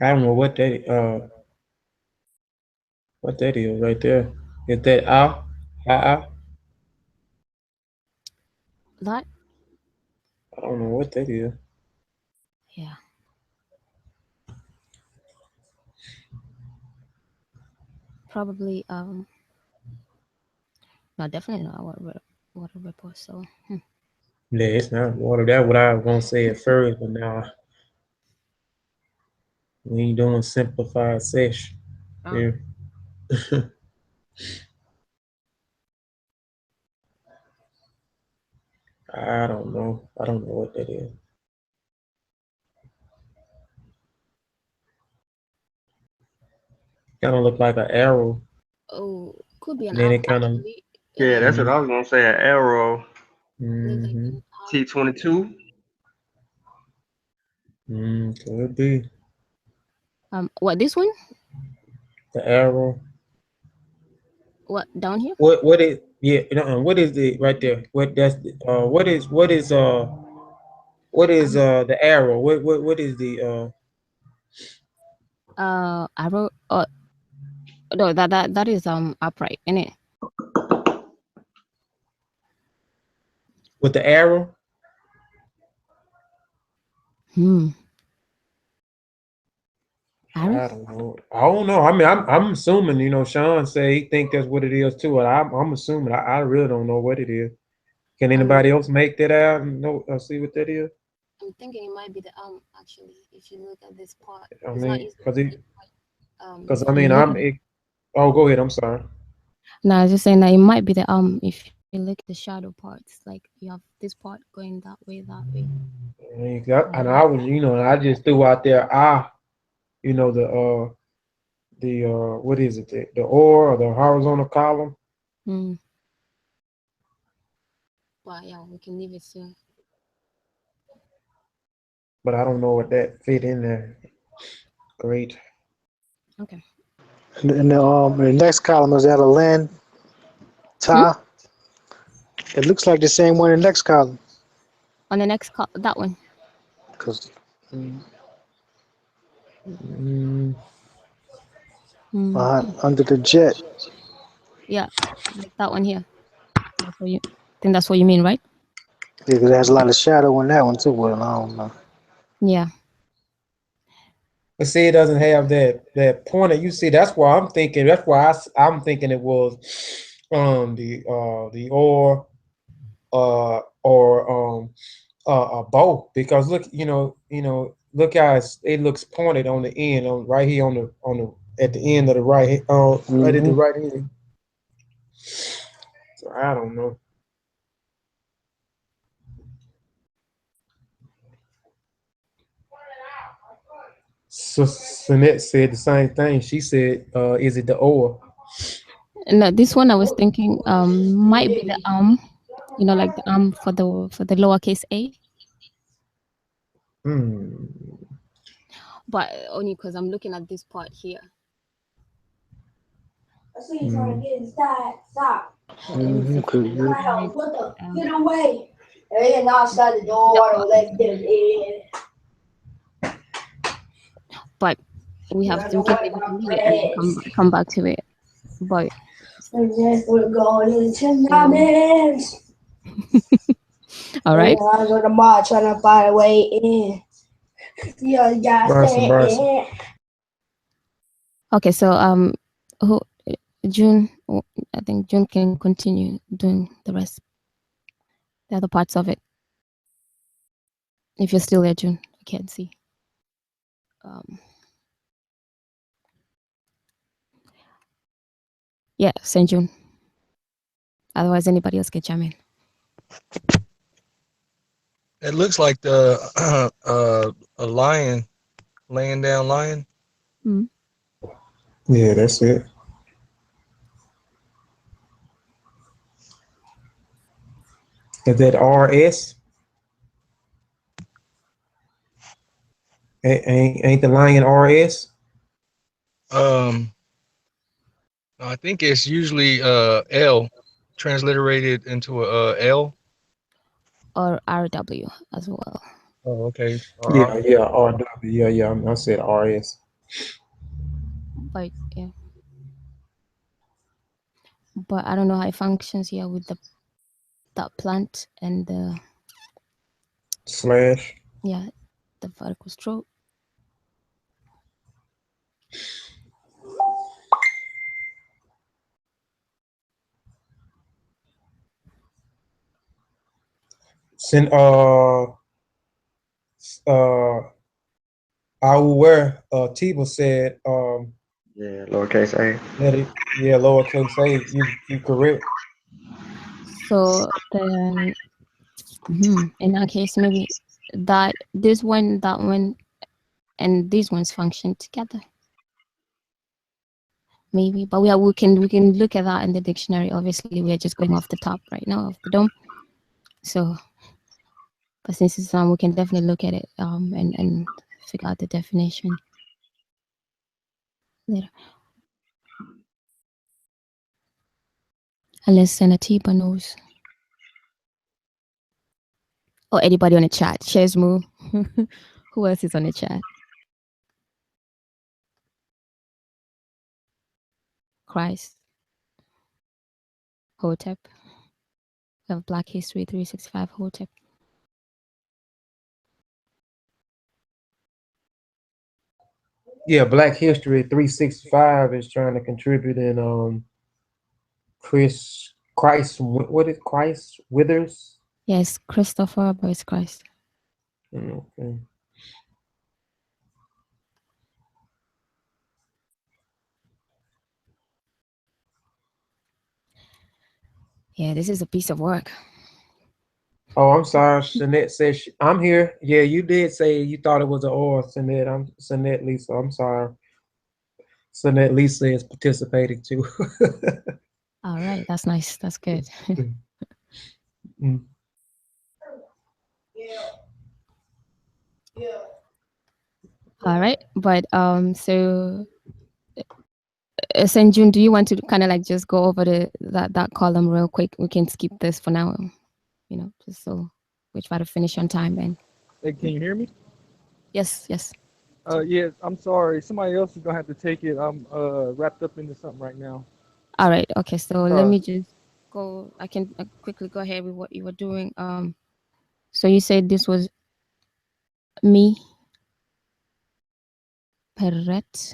I don't know what that is right there. Is that out? That I don't know what that is. yeah. Probably no, definitely not water vapor. So Yeah, it's not water. That's what I was gonna say at first, but now we ain't doing simplified sesh. Yeah. I don't know. I don't know what that is. Kind of look like an arrow. could be an And then arrow it kind of. actually. Yeah, that's what I was gonna say. An arrow. Look like Mm-hmm. an T22. Could be what this one? the arrow. What down here? What is? Yeah. What is the right there? What that's what is the arrow? What is the Arrow. No, that is upright, isn't it? with the arrow? Arrow. I don't know. I don't know. I mean, I'm assuming. Sean say he think that's what it is too. And I'm assuming. I really don't know what it is. Can anybody else make that out and know? See what that is? I'm thinking it might be the actually. If you look at this part, I it's not mean, easy. because If I mean, you look oh, go ahead. I'm sorry. No, I was just saying that it might be the if you look at the shadow parts, like you have this part going that way, that way. And I was, I just threw out there, the what is it, the or the horizontal column. Mm. But yeah, we can leave it so. But I don't know what that fit in there. Great. Okay. The next column is that a land Hmm? tie? It looks like the same one in the next column. On the next that one. Cause Mm, Mm. under the jet, Yeah, like that one here. That's what you I think that's what you mean, right? it has a lot of shadow in that one too. Well, I don't know. Yeah. but see, it doesn't have that pointer. You see, that's why I'm thinking. That's why I'm thinking it was the a bow, because look, look how it looks pointed on the end, on right here on the at the end of the right, right at the right end. So I don't know. So Sunette said the same thing. She said, "Is it the or?" No, this one I was thinking might be the like the for the lowercase a, Hmm. but only because I'm looking at this part here. I see you trying to get inside. Stop. But let me see. My house. Right. What the? Um, Get away. Hey, and outside the yeah, door. Don't let them in. but we have I to. know We can what we my can leave it and then friends. come back to it. But And just we're going into my so beds. all And right. I was on the mall trying to find a way in. You gotta Versa, stay versa. in. Okay. So who June? I think June can continue doing the other parts of it. If you're still there, June, I can't see. Um, yeah, Saint June. Otherwise, anybody else can chime in. It looks like the a lion, laying down lion. Mm. Yeah, that's it. Is that RS? Ain't the lion RS? Um, I think it's usually L, transliterated into a L. Or RW as well. Oh, okay. Yeah, yeah, RW. Yeah, yeah. I said RS. But yeah, but I don't know how it functions here with the that plant and the Slash. yeah the vertical stroke. Send I will wear Tiba said Yeah, lowercase a. let it, yeah, lowercase a. You correct. So then in that case, maybe this one, that one, and these ones function together. Maybe, but we can look at that in the dictionary. Obviously, we're just going off the top right now of the dome. So, but since it's we can definitely look at it and figure out the definition later. Unless Senatiba knows. Or anybody on the chat. Shesmu. Who else is on the chat? Christ. Hotep. We have Black History 365 Hotep. Yeah, Black History 365 is trying to contribute in what is Christ Withers? Yes, Christopher, but it's Christ. Okay. Yeah, this is a piece of work. Oh, I'm sorry. Sanette says I'm here. Yeah, you did say you thought it was an or, Sanette. I'm Sanette Lisa. I'm sorry. Sanette Lisa is participating too. All right, that's nice. That's good. Mm. All right, but so Senjun, do you want to kind of like just go over that column real quick? We can skip this for now, you know, just so we try to finish on time. And Hey, can you hear me? yes, yes. Yeah, I'm sorry. Somebody else is gonna have to take it. I'm wrapped up into something right now. All right. Okay. So let me just go. I can quickly go ahead with what you were doing. So you said this was me, Perret.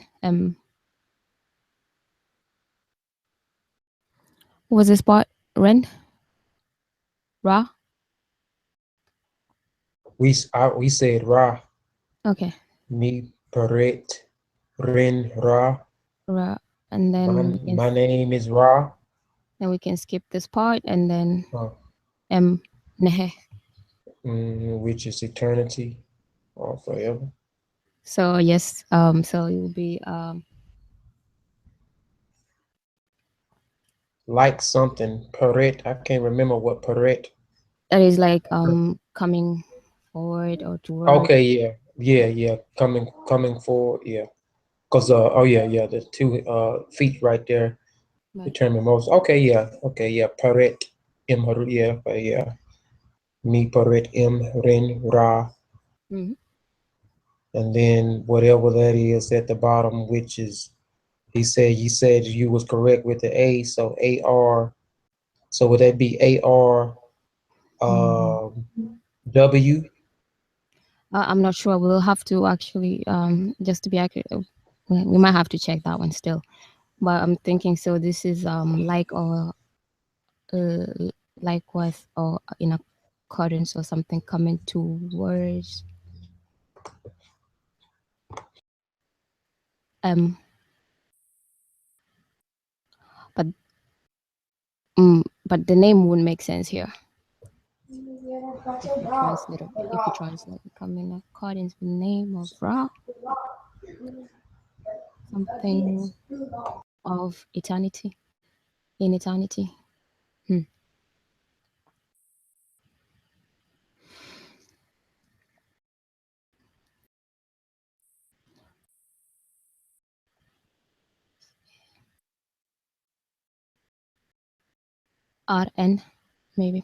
What was this part? Ren, Ra. We said Ra. Okay. Me Paret Rin Ra. Ra, and then My name is Ra. then we can skip this part, and then Oh. Nehe. Which is eternity or forever. So yes. So it will be Like something Paret. I can't remember what Paret. that is like coming forward or toward. Okay, yeah. Coming forward, yeah. Cause the 2 feet right there Right. determine most. Okay, yeah. Paret im yeah. Me Paret im rin ra. Mm-hmm. And then whatever that is at the bottom, which is you said you was correct with the A, so AR. So would that be AR W? I'm not sure. We'll have to actually just to be accurate. We might have to check that one still. But I'm thinking so. This is like or likewise or in accordance or something coming towards but but the name wouldn't make sense here. If you translate come in accordance with the name of Ra, something of eternity, in eternity. RN, maybe.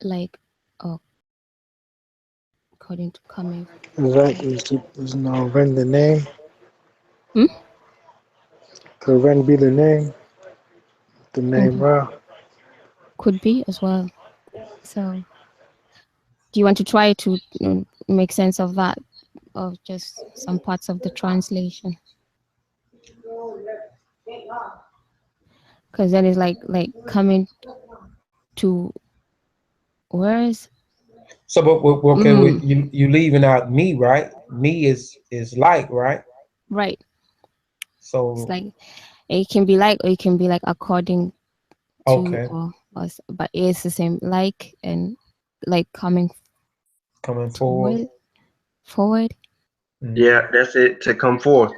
Like, according to coming. Is no Ren the name? Hmm? Could Ren be the name? The name Ra? Could be as well. So, do you want to try to make sense of that, of just some parts of the translation? Because then it's like coming to where's. So, but okay, you leaving out me, right? Me is like, right? Right. So It's like it can be like, or it can be like according to us, but it's the same. Like and like coming forward. Forward. Yeah, that's it. To come forth.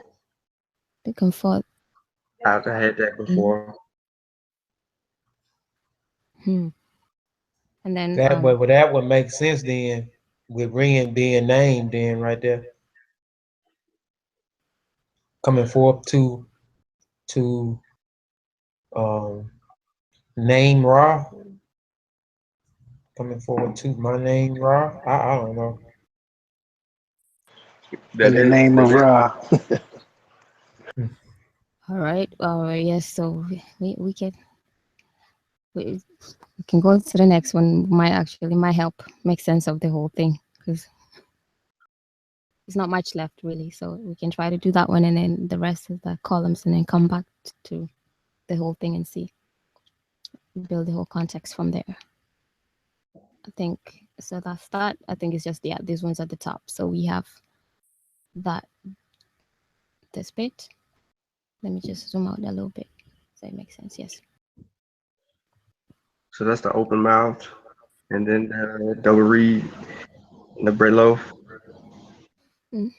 To come forth. I've had that before. And then that would make sense then with Ren being named then right there. Coming forth to name Ra. Coming forward to my name Ra. I don't know. In the name of Ra. All right. Yes. So we can go to the next one. Might help make sense of the whole thing because there's not much left really. So we can try to do that one and then the rest of the columns and then come back to the whole thing and build the whole context from there. I think so. That's that. I think it's just these ones at the top. So we have this bit. Let me just zoom out a little bit so it makes sense. Yes. So that's the open mouth, and then the double reed and the bread loaf. Mm.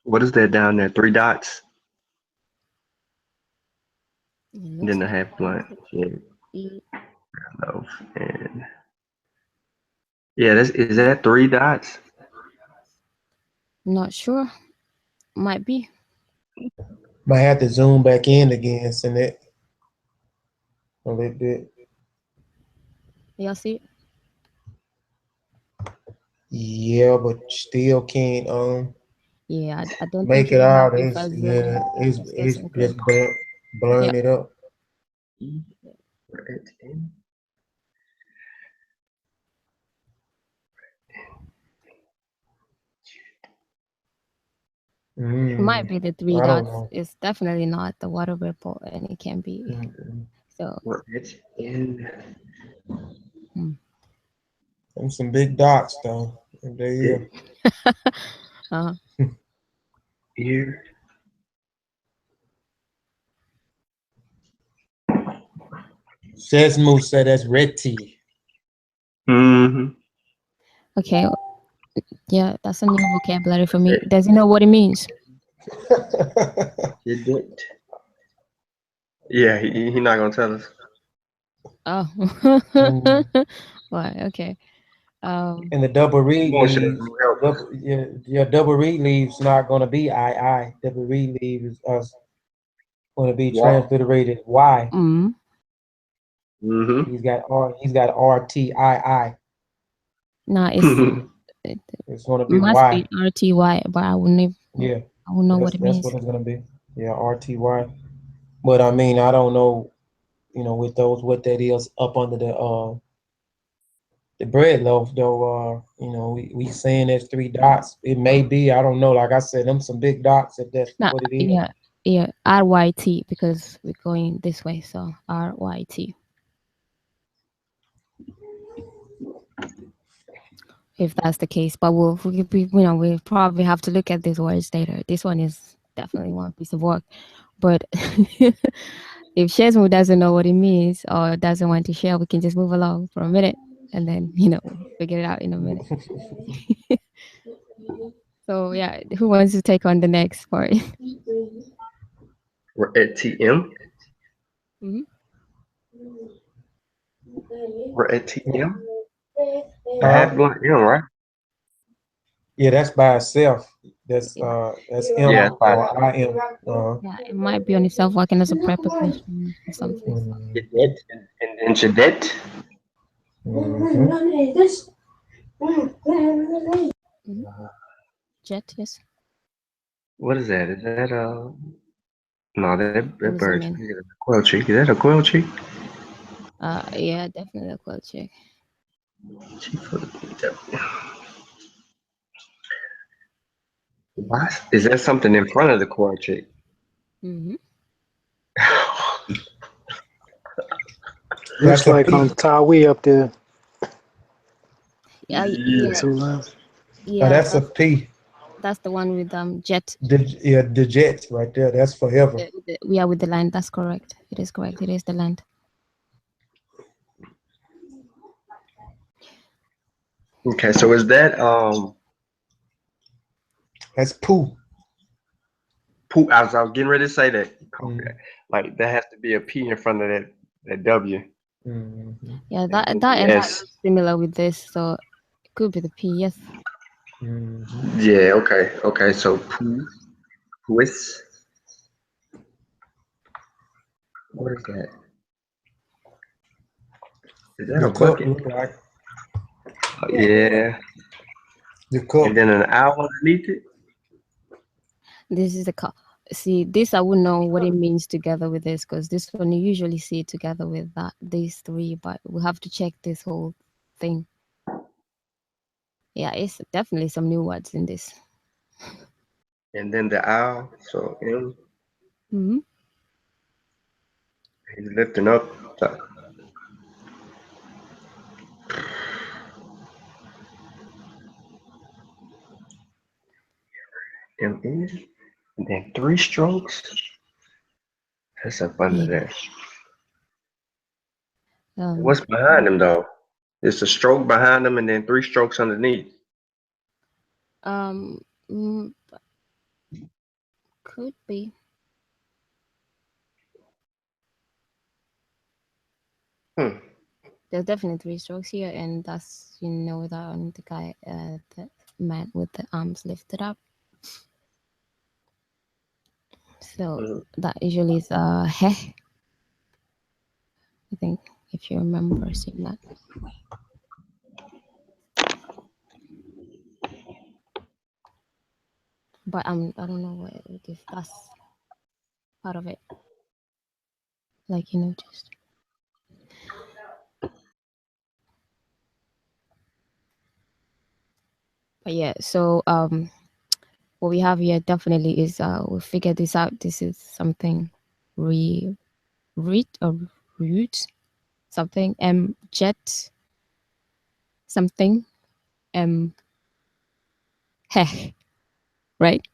What is that down there? 3 dots, It and then looks the like half blunt. Yeah, it. loaf, and yeah, is that 3 dots? Not sure. Might be. Might have to zoom back in again, send it a little bit. Y'all see it? Yeah, but still can't Yeah, I don't think make it it will help out. if I zoom in. Just get It's some clear. just blurring Yeah. it up. It might be the 3 I don't dots. know. It's definitely not the water ripple, and it can be. So It's in Them some big dots though. They it uh, here. Sesmu said that's red tea. Mm-hmm. okay. Yeah, that's a new vocabulary for me. Does he know what it means? It did. Yeah, he not gonna tell us. Oh. Mm. Why? Okay. And the double reed More shit leaves, will help us. double reed leaves not gonna be I. Double reed leave is us gonna be Wow. transliterated Y. Mm. Mm-hmm. He's got RTII. Nah, it It's gonna be must Y. be RTY, but I wouldn't. Yeah, I wouldn't know what it that's means. what it's gonna be. Yeah, RTY. But I mean, I don't know, with those what that is up under the bread loaf though. We saying there's 3 dots. It may be, I don't know. Like I said, them some big dots if that's Nah, what it is. yeah, yeah, RYT because we're going this way, so RYT. If that's the case, but we'll probably have to look at these words later. This one is definitely one piece of work, but if Shesmu doesn't know what it means or doesn't want to share, we can just move along for a minute and then figure it out in a minute. So yeah, who wants to take on the next part? We're at TM. Mhm. We're at TM. The Huh? half blunt M, right? Yeah, that's by itself. That's Yeah. M Yeah, it's by or I M. Yeah, it might be on itself working as a preposition or something. Jedet and then Jedet. Jet, yes. What is that? Is that no, that Let me zoom bird's in. bigger than a quail chick. Is that a quail chick? Yeah, definitely a quote check. What? Is that something in front of the quail chick? Mm-hmm. Looks That's a like P. Tawi up there. Yeah, Yeah. So yeah. That's a P. That's the one with jet. The Jets right there. That's forever. We are with the land. That's correct. It is correct. It is the land. Okay, so is that That's poo. I was getting ready to say that. Mm. Like that has to be a P in front of that W. Mm-hmm. Yeah, that And ends yes. similar with this, so it could be the P. Yes. Mm-hmm. Yeah, okay. So Puis. What is that? Is that a The cup bucket? look like Yeah. the cup. And then an owl underneath it? This is the see, this I wouldn't know what it means together with this, because this one you usually see it together with these 3, but we'll have to check this whole thing. Yeah, it's definitely some new words in this. And then the owl. So M. Mm-hmm. He's lifting up. M is. And then 3 strokes. That's up under Yeah. there. What's behind them though? It's a stroke behind them and then 3 strokes underneath. Um, mm, could be. There's definitely 3 strokes here, and that's that on the guy, the man with the arms lifted up. So that usually is heh. I think if you remember seeing that. But I don't know if that's part of it. Like just. But yeah, so what we have here definitely is we figured this out. This is something root something jet something heh, right?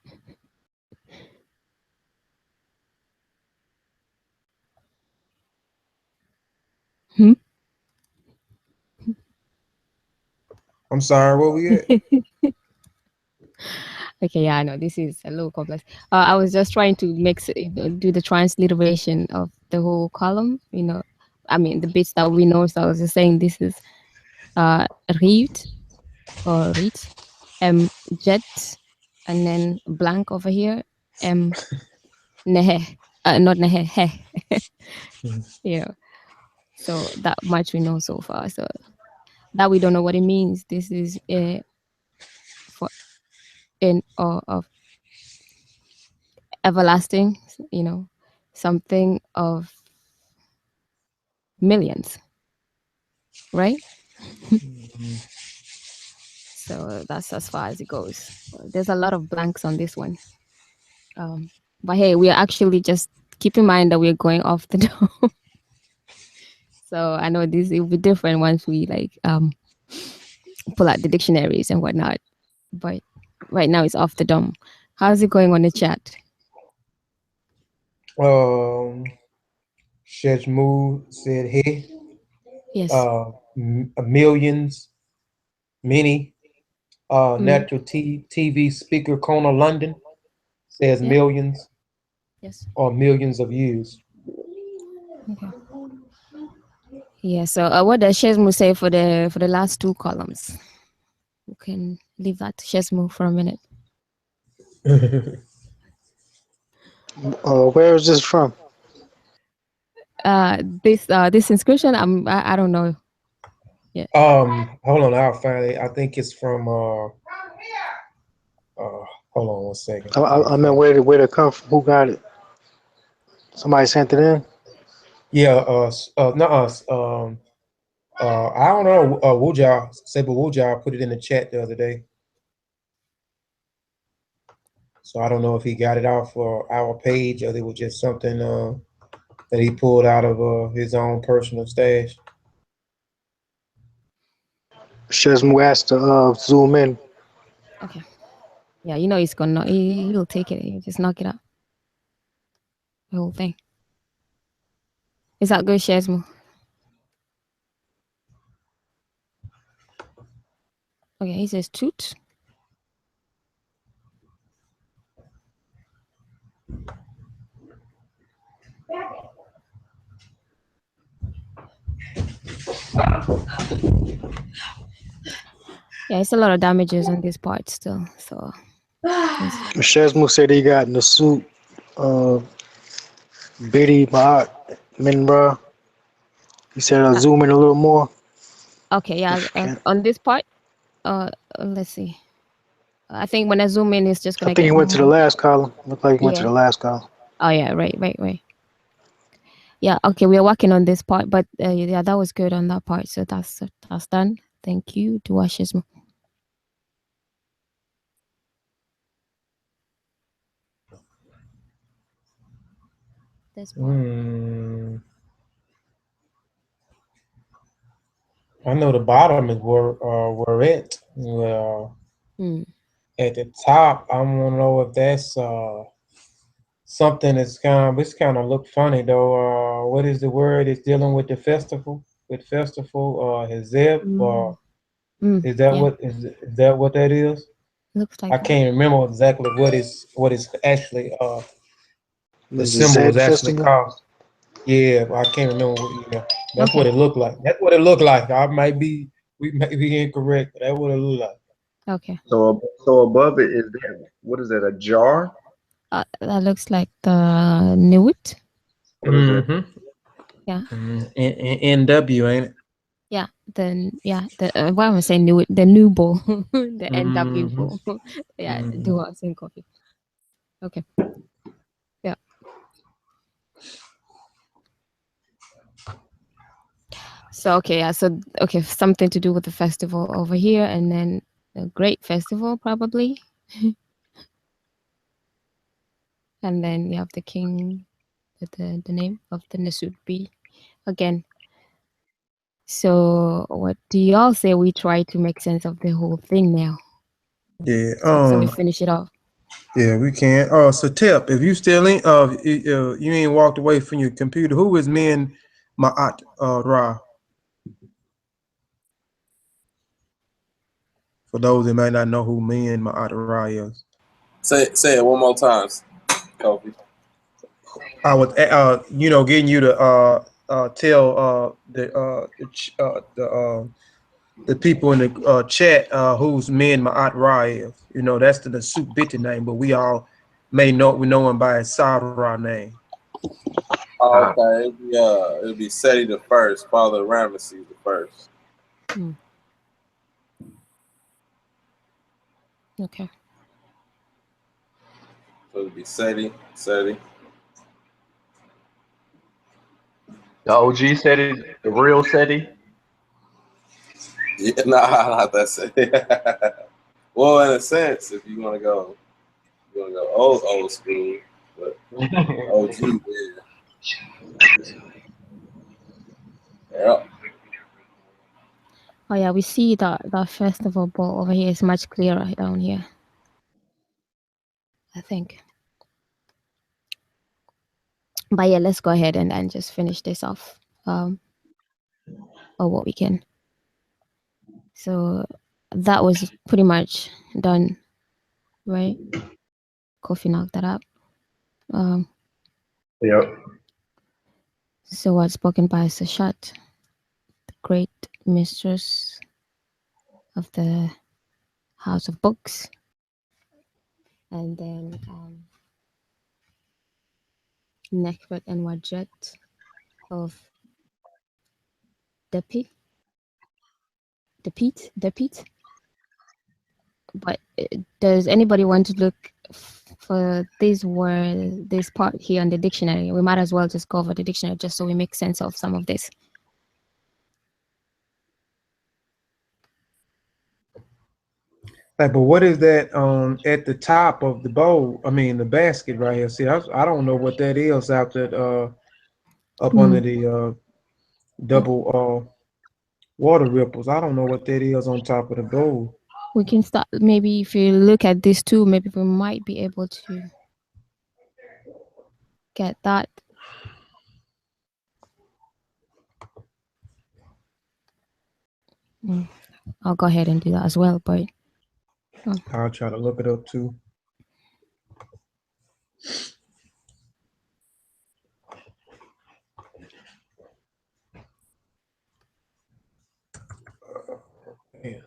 I'm sorry, where we at? Okay, yeah, I know this is a little complex. I was just trying to do the transliteration of the whole column. I mean the bits that we know. So I was just saying this is read or read, jet, and then blank over here, nehe, not nehe, heh. So that much we know so far. So that we don't know what it means. This is for in or of everlasting, something of millions, right? So that's as far as it goes. There's a lot of blanks on this one. But hey, we are actually just keep in mind that we're going off the dome. So I know it will be different once we pull out the dictionaries and whatnot. But right now it's off the dome. How's it going on the chat? Sesh Medew said, "Hey, Yes. millions, many." Natural TV speaker Kona London says millions. Yes. Or millions of years. Okay. Yeah. So what does Shesmu say for the last 2 columns? We can leave that to Shesmu for a minute. Where is this from? This inscription, I don't know. Yeah. Hold on, I'll find it. I think it's from hold on 1 second. I meant where did it come from? Who got it? Somebody sent it in? Yeah, I don't know. Saber Wuja put it in the chat the other day. So I don't know if he got it off our page or it was just something that he pulled out of his own personal stash. Shesmu asked to zoom in. Okay. Yeah, he's gonna he'll take it. He'll just knock it out. The whole thing. Is that good, Shesmu? Okay, he says toot. Yeah, it's a lot of damages on this part still. So Shesmu said he got in the suit. Biddy Mahat Minra. He said I'll zoom in a little more. Okay, yeah. On this part, let's see. I think when I zoom in, it's just gonna I think get he went to the more. last column. Looked like he went to the last column. Oh yeah, right. Yeah, okay, we are working on this part, but yeah, that was good on that part. So that's done. Thank you, Duashizmo. This part. I know the bottom is where it. Well, at the top, I don't know if that's something that's kind of look funny though. What is the word? It's dealing with the festival. with festival or Hezeb, or is Yeah, that what that is? looks like I that. can't remember exactly what it's actually the Is the symbol is Zed actually Festival? called. Yeah, I can't remember. Yeah, that's what Okay, it looked like. That's what it looked like. We might be incorrect. But that's what it looked like. okay. So above it is that, what is that, a jar? That looks like the Newt. What is that? Mm-hmm. Yeah, NW, ain't it? why am I saying Newt? The new bowl, the NW Mm-hmm. bowl. Yeah, Mm-hmm. do us in coffee. Okay, yeah. So okay, yeah. So okay, something to do with the festival over here, and then a great festival probably, and then you have the king, the name of the Nasud B again. So what do y'all say we try to make sense of the whole thing now? Yeah. So we finish it off. Yeah, we can. So Tip, if you still in, you ain't walked away from your computer. Who is Min Ma'at Ra? For those that might not know who Min Ma'at Ra is, Say it one more time, Kofi. I was, getting you to tell the people in the chat who's Min Ma'at Ra is. You know, that's the Suit Bitti name, but we all we know him by his Sarah name. Oh, okay, it'll be Seti the first, Father Ramesses the first. Okay. So it'll be Seti. The OG SETI, the real SETI. Yeah, nah, not that Seti. Well, in a sense, if you want to go old school, but OG, yeah. Oh yeah, we see that the festival ball over here is much clearer down here. I think. But yeah, let's go ahead and just finish this off. Or what we can. So that was pretty much done, right? Kofi knocked that up. Yep. So what's spoken by Seshat, the great mistress of the House of Books. And then Nekbet and Wajet of Depit. But does anybody want to look for this part here in the dictionary? We might as well just go over the dictionary just so we make sense of some of this. Like, but what is that at the top of the bowl? I mean, the basket right here. See, I don't know what that is out that up under the double water ripples. I don't know what that is on top of the bowl. We can start, maybe if you look at this too, maybe we might be able to get that. I'll go ahead and do that as well, but I'll try to look it up too. Yeah.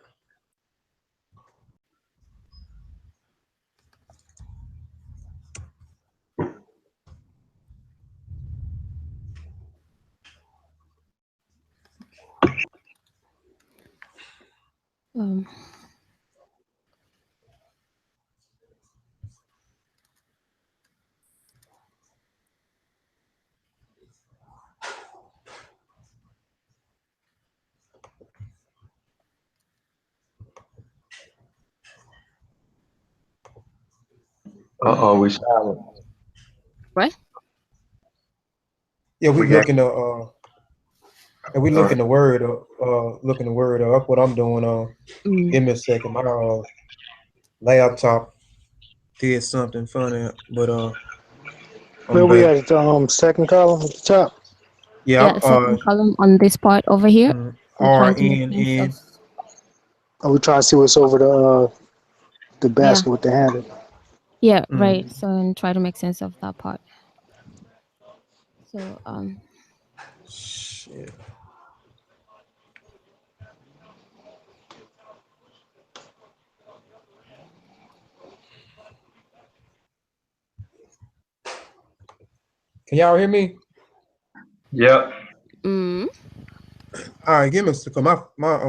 We silent. what? Yeah, We got. looking the word up. Looking the word up. What I'm doing. Give me a second. My laptop did something funny, but Where I'm we back. at? The second column at the top. Yeah, the second column on this part over here. I'm trying to make sense RNN. of. Are we trying to see what's over the basket Yeah. with the handle? Yeah, right. So and try to make sense of that part. So Shit. Can y'all hear me? Yep. All right, give me a second. My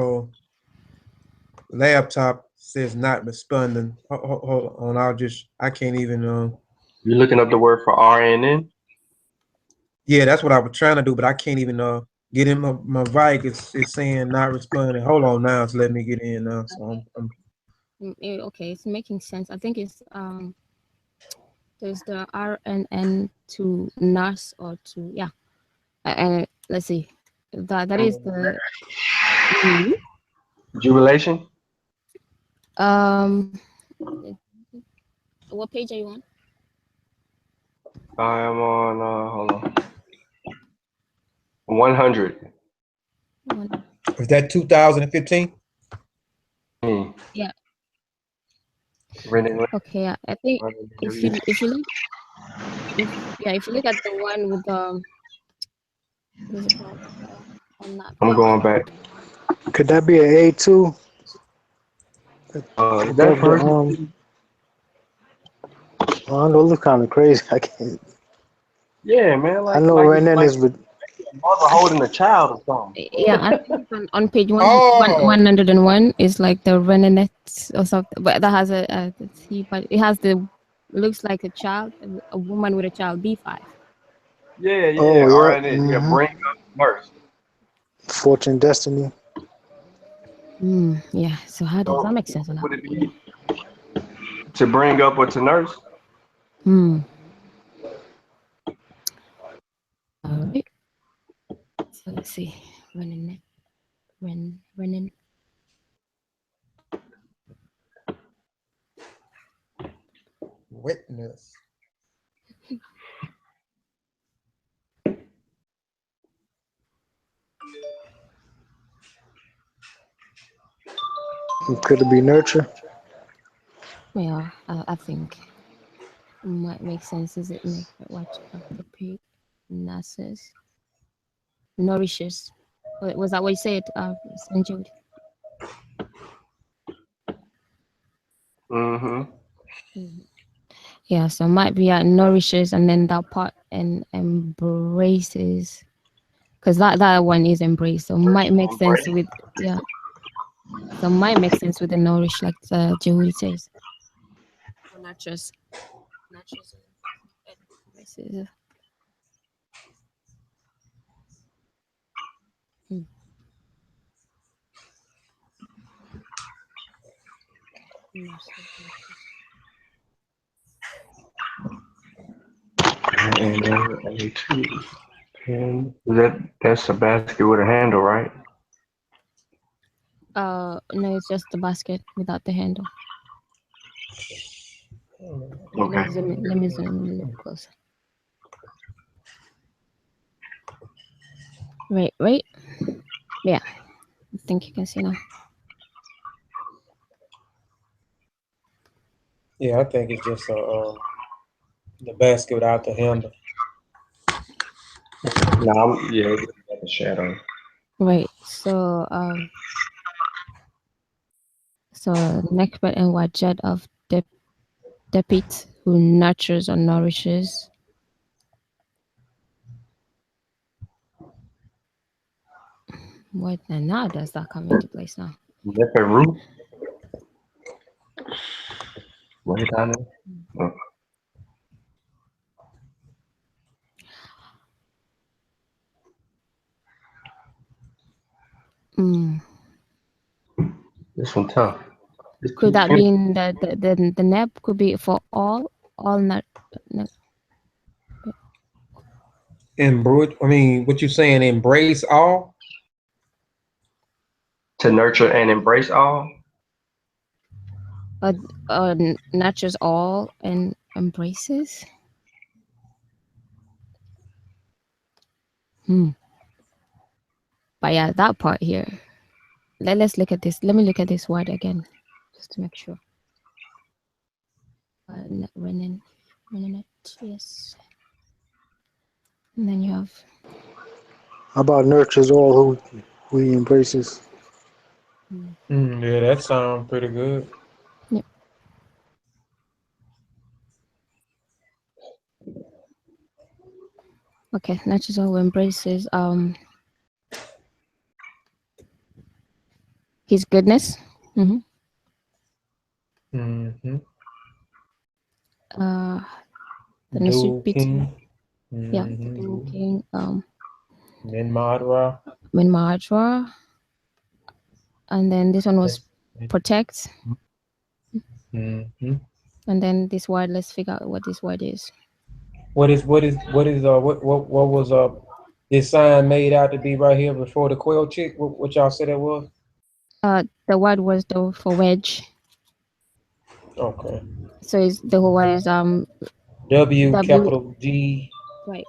laptop says not responding. Hold on. I can't even. You looking up the word for RNN? Yeah, that's what I was trying to do, but I can't even get in. My mic is saying not responding. Hold on now, it's letting me get in now. So I'm okay, it's making sense. I think it's there's the RNN to NAS or to and let's see, that is the Jubilation. what page are you on? I am on. Hold on. 100. Is that 2015? Yeah. Renting. Okay, I think if you look if you look at the one with what is it called on that I'm page. going back. Could that be an A2? Is Above that the version? I don't know. It looks kind of crazy. I can't. Yeah, man. I know Like it's Renan like is, but a mother holding a child or something. Yeah, I think on page 101 is like the Renenet or something, but that has a but it has the looks like a child, a woman with a child, B5. Yeah. oh yeah, RNN. Yeah, bring up nurse. Fortune Destiny. Yeah. So how does that So make sense on that would it one? be to bring up or to nurse? All right. So let's see. Renenet. Renin. Witness. Could it be Nurture? Yeah, I think it might make sense. Is it make watch up the page? Nurses. Nourishes. Was that what you said, St. Jude? Yeah, so it might be nourishes and then that part and embraces, because that one is embrace, so might make sense with so might make sense with the nourish, like Jehudi says. Or nurtures and embraces. And A2. Pen. That's a basket with a handle, right? No, it's just the basket without the handle. Okay. Let me zoom in a little closer. Right. Yeah, I think you can see now. Yeah, I think it's just the basket without the handle. No, it's like a shadow. Right. So next but and what jet of depit who nurtures or nourishes. What and now does that come into place now? That's a root. Way down there. This one tough. Could that mean that the neb could be for all not? I mean, what you saying? Embrace all. To nurture and embrace all. Nurtures all and embraces. But yeah, that part here. Let's look at this. Let me look at this word again, just to make sure. Running it, yes. And then you have How about nurtures all who he embraces? Yeah, that sounds pretty good. yep. Okay, nurtures all who embraces his goodness. Mm-hmm. Mm-hmm. Then it should Dual be King. yeah, the Dual King, Minmadra. Minmadra. And then this one was protect. Mm-hmm. And then this word, let's figure out what this word is. What was this sign made out to be right here before the quail chick? What y'all said it was? The word was though for wedge. Okay. So is the whole word is W W, capital G. right.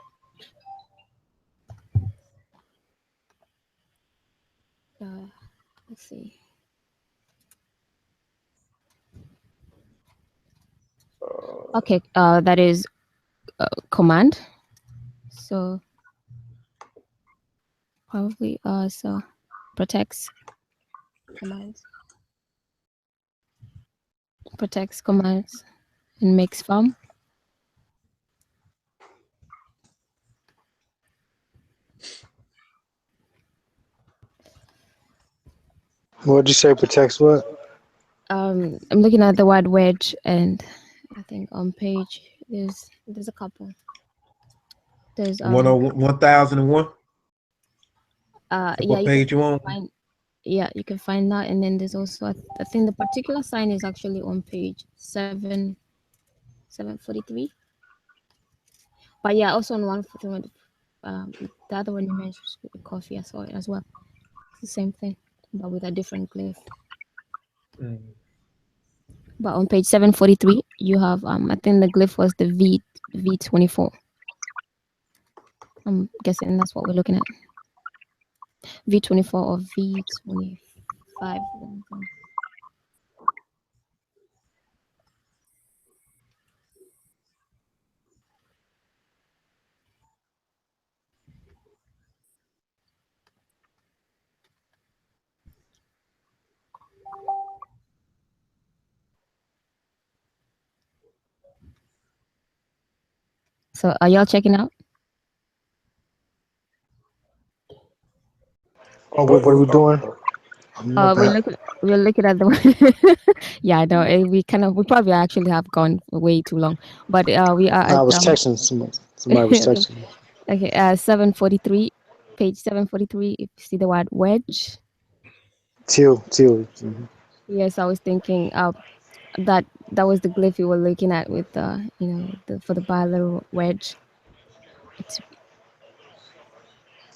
Let's see. Okay, that is command. So probably so protects commands and makes farm. What'd you say? Protects what? I'm looking at the word wedge, and I think on page there's a couple. There's 1001. yeah, What page you on? you can find that, and then there's also I think the particular sign is actually on page 743. But yeah, also on 141, the other one you mentioned, coffee, I saw it as well. It's the same thing, but with a different glyph. But on page 743, you have I think the glyph was the V24. I'm guessing that's what we're looking at. V24 or V25. So are y'all checking out? Oh, what are we doing? We're looking at the yeah, I know we probably actually have gone way too long, but we are I at was texting somebody was texting me. okay, 743, page 743. If you see the word wedge, Till. Mm-hmm. yes, I was thinking that was the glyph we were looking at with for the bilateral wedge. It's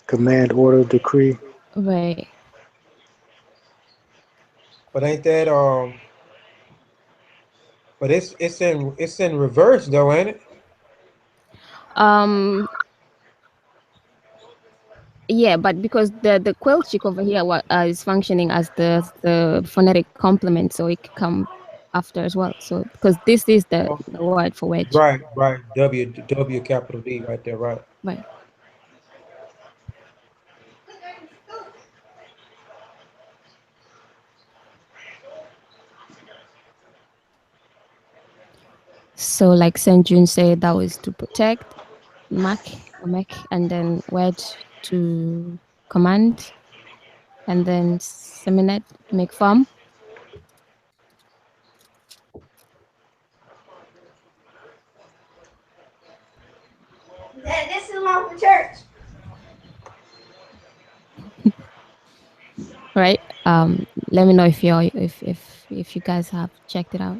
Command, order, decree. right. But ain't that but it's in reverse though, ain't it? Yeah, but because the quilchic over here is functioning as the phonetic complement, so it can come after as well. So because this is the word for wedge. Right. W capital D right there, right. Right. So like Saint June said, that was to protect, Mac, and then wedge to command, and then Seminet to make farm. This is one for church. Right. Let me know if you guys have checked it out.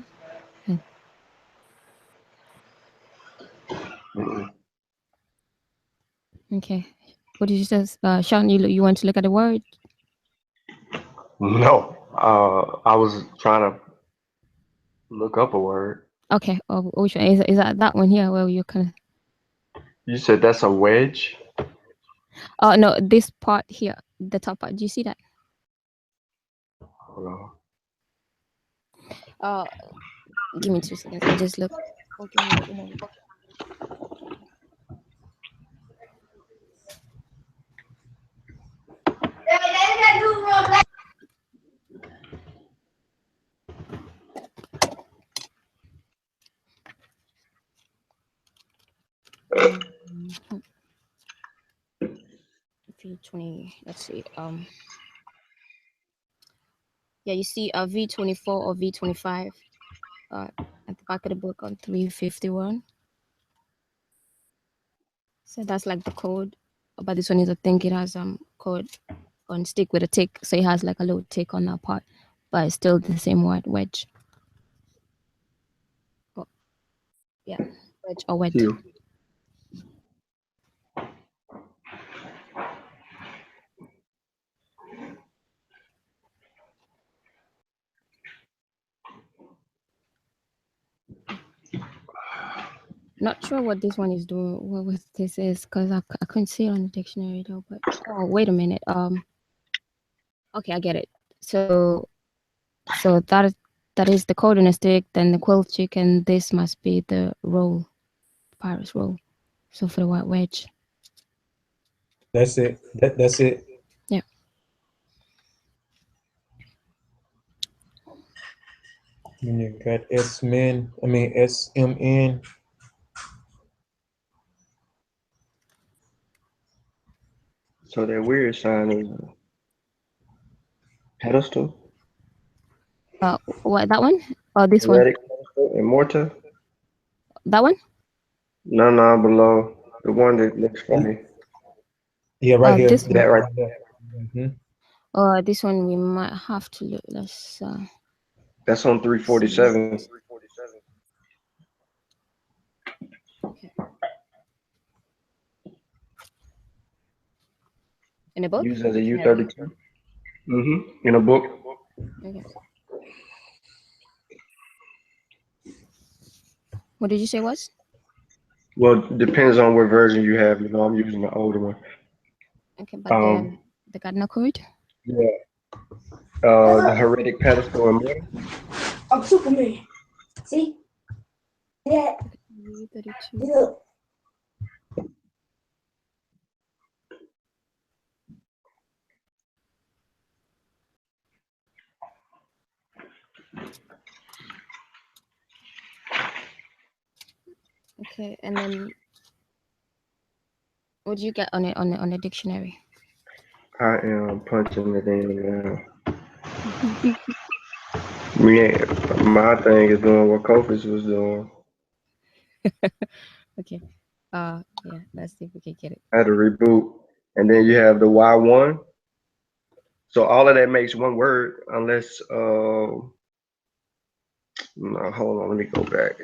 Okay. What did you say, Sean? You want to look at the word? No, I was trying to look up a word. Okay. Oh, which one is that one here where you kind of? You said that's a wedge. Oh no, this part here, the top part. Do you see that? Hold on. Give me 2 seconds. I just look. Oh, give me a moment. V20. Let's see. Yeah, you see a V24 or V25 at the back of the book on 351. So that's like the code. But this one is, I think it has code on stick with a tick. So it has like a little tick on that part, but it's still the same word, wedge. Oh, yeah, wedge or wedge. Q. Not sure what this one is doing. What this is, because I couldn't see it on the dictionary though. But oh, wait a minute. Okay, I get it. So that is the code on a stick. Then the quill chick, and this must be the roll, Paris roll. So for the white wedge. That's it. That's it. Yeah. And you got SMN. So that weird sign is pedestal. What, that one? Oh, this one. Heretic pedestal and mortar. That one? No, below. The one that looks funny. Yeah, right here. This That one. right. This one we might have to look. Let's. That's on 347. Okay. In a book? Used as a U32. In a book. Okay. What did you say was? Well, depends on what version you have. You know, I'm using the older one. Okay, but the Gardner code? Yeah. The heretic pedestal and mortar. I'm Superman. See? Yeah. 32. Look. Okay, and then what do you get on it on the dictionary? I am punching it in now. Yeah, my thing is doing what Kofi's was doing. Okay. Yeah, let's see if we can get it. I had to reboot. And then you have the Y1. So all of that makes one word unless no, hold on, let me go back.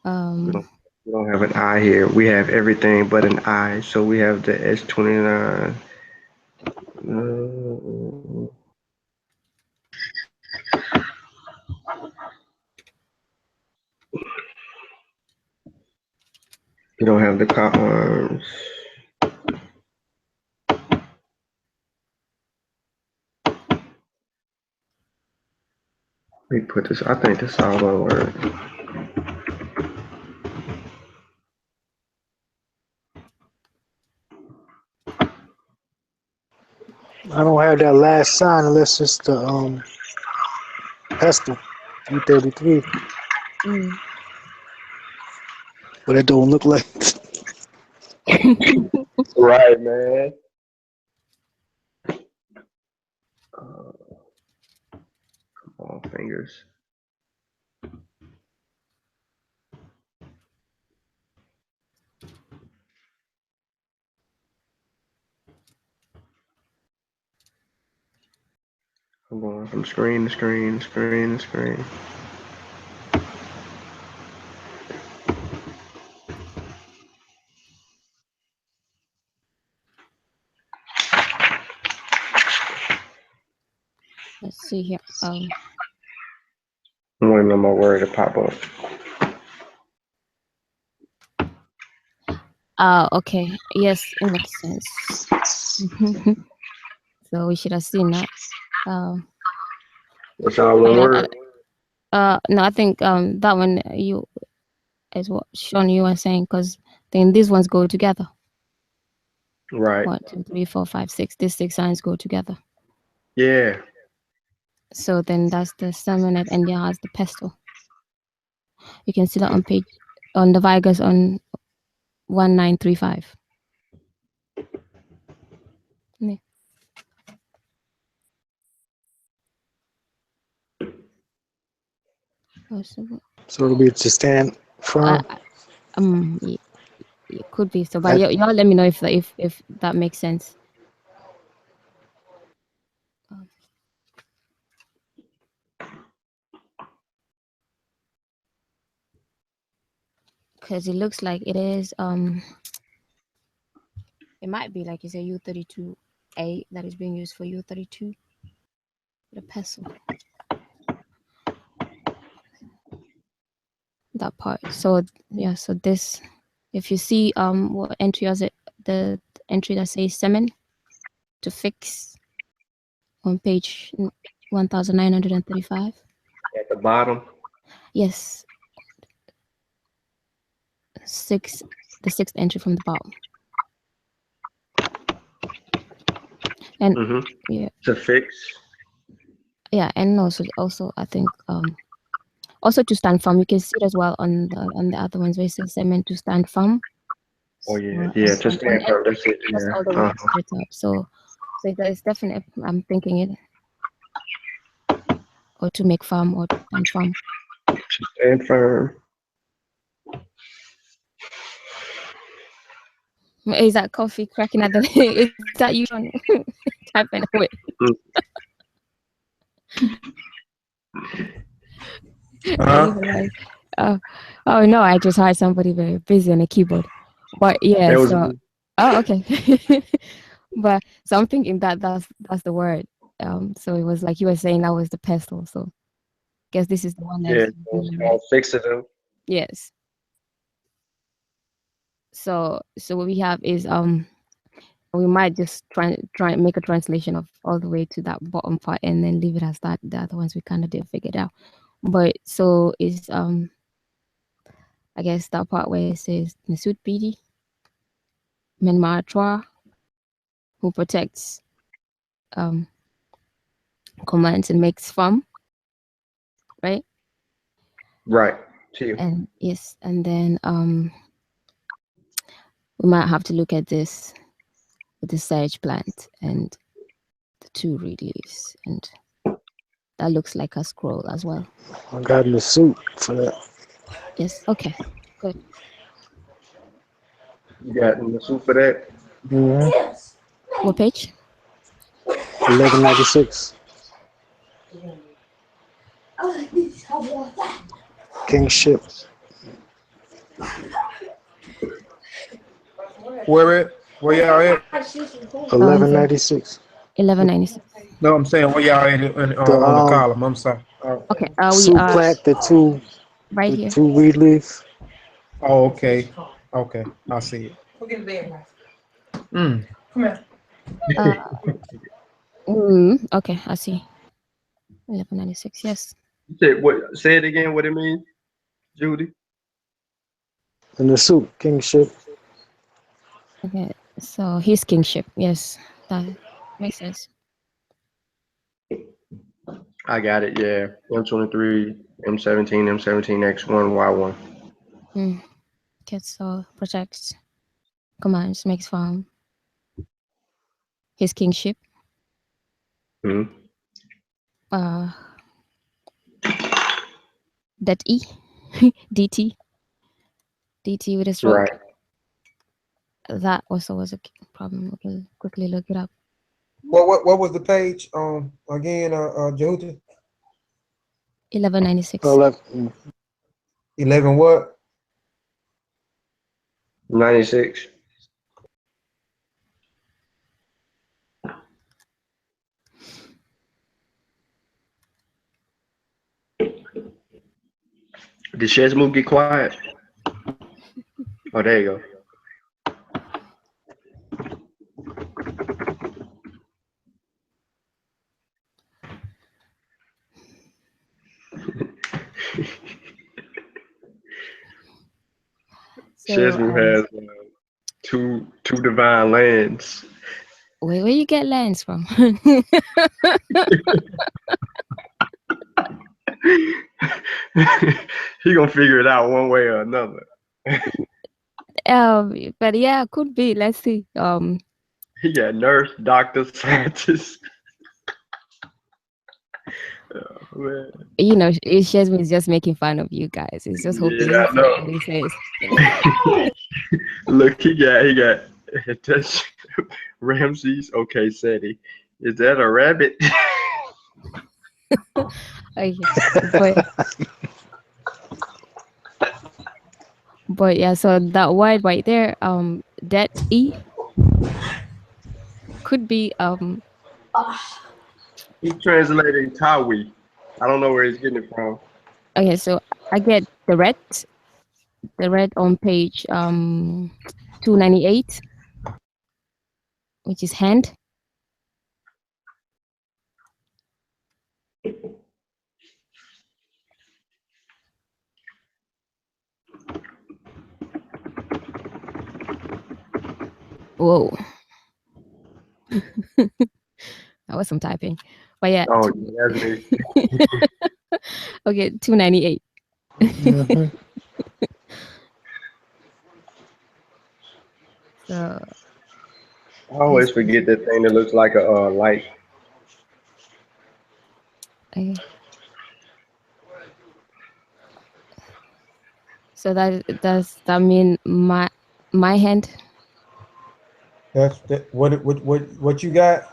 We don't have an I here. We have everything but an I. So we have the S29. You don't have the cop arms. Let me put this. I think this is all one word. I don't have that last sign unless it's the pestle, U33. But it don't look like. Right, man. Come on, fingers. I'm going from screen to screen, screen to screen. Let's see here. I'm waiting on my word to pop up. Okay. Yes, it makes sense. So we should have seen that. That's all I one mean, word. no, I think that one you is what Sean you were saying, because then these ones go together. Right. 1, 2, 3, 4, 5, 6. These 6 signs go together. Yeah. So then that's the seminate, and yeah, has the pestle. You can see that on the Vigas on 1935. Yeah. So it'll be to stand firm. It could be so, but y'all let me know if that makes sense. Because it looks like it is it might be like it's a U32A that is being used for U32, the pestle. That part. So yeah, so this, if you see what entry was it, the entry that says semen to fix on page 1935. At the bottom. Yes. The sixth entry from the bottom. And yeah. To fix. Yeah, and also I think also to stand firm. You can see it as well on the other ones where it says semen to stand firm. Oh yeah, yeah, to stand firm. That's it. That's all the way to the top. So it's definitely, I'm thinking it, or to make firm or to stand firm. To stand firm. Is that coffee cracking at the? Is that you on typing away? Oh no, I just heard somebody very busy on a keyboard. But yeah, so okay. But so I'm thinking that's the word. So it was like you were saying that was the pestle. So I guess this is the one that's fixative. Yes. So what we have is we might just try and make a translation of all the way to that bottom part and then leave it as that. The other ones we kind of did figure it out. But so is I guess that part where it says Nasut Bidi Menmatra, who protects commands and makes farm, right? Right. To you. And yes, and then we might have to look at this with the sage plant and the 2 reed leaves, and that looks like a scroll as well. I got in the suit for that. Yes. Okay. Good. You got in the suit for that? Yes. What page? 1196. Kingship. Where y'all at? 1196. 1196. No, I'm saying where y'all at on the column. I'm sorry. Okay. We Suit are plant, the right here. 2 reed leaf. Oh, okay. Okay, I see it. We'll get the Come here. Okay, I see. 1196. Yes. Say it again. What it means, Judy? In the suit, kingship. Okay. So his kingship. Yes, that makes sense. I got it. Yeah. M23, M17, M17X1, Y1. Okay. So protects, commands, makes farm. His kingship. That E, DT with a stroke. Right. That also was a problem. We'll quickly look it up. What was the page again, Jehudi? 1196. 11 what? 96. Did Shesmu get quiet? Oh, there you go. Seshew has two divine lands. Where you get lands from? He gonna figure it out one way or another. But yeah, could be. Let's see. He got nurse, doctor, scientist. Oh, man. You know, Shesme is just making fun of you guys. It's just hoping Yeah, I know. what he says. Look, he got Ramses. Okay, Seti. Is that a rabbit? Okay. But yeah, so that word right there, that E could be He's translating Tawi. I don't know where he's getting it from. okay, so I get the red on page 298, which is hand. Whoa. That was some typing. But yeah. Oh, that's me. Okay, 298. Mm-hmm. So I always forget that thing that looks like a light. okay. So does that mean my hand? That's that. What you got?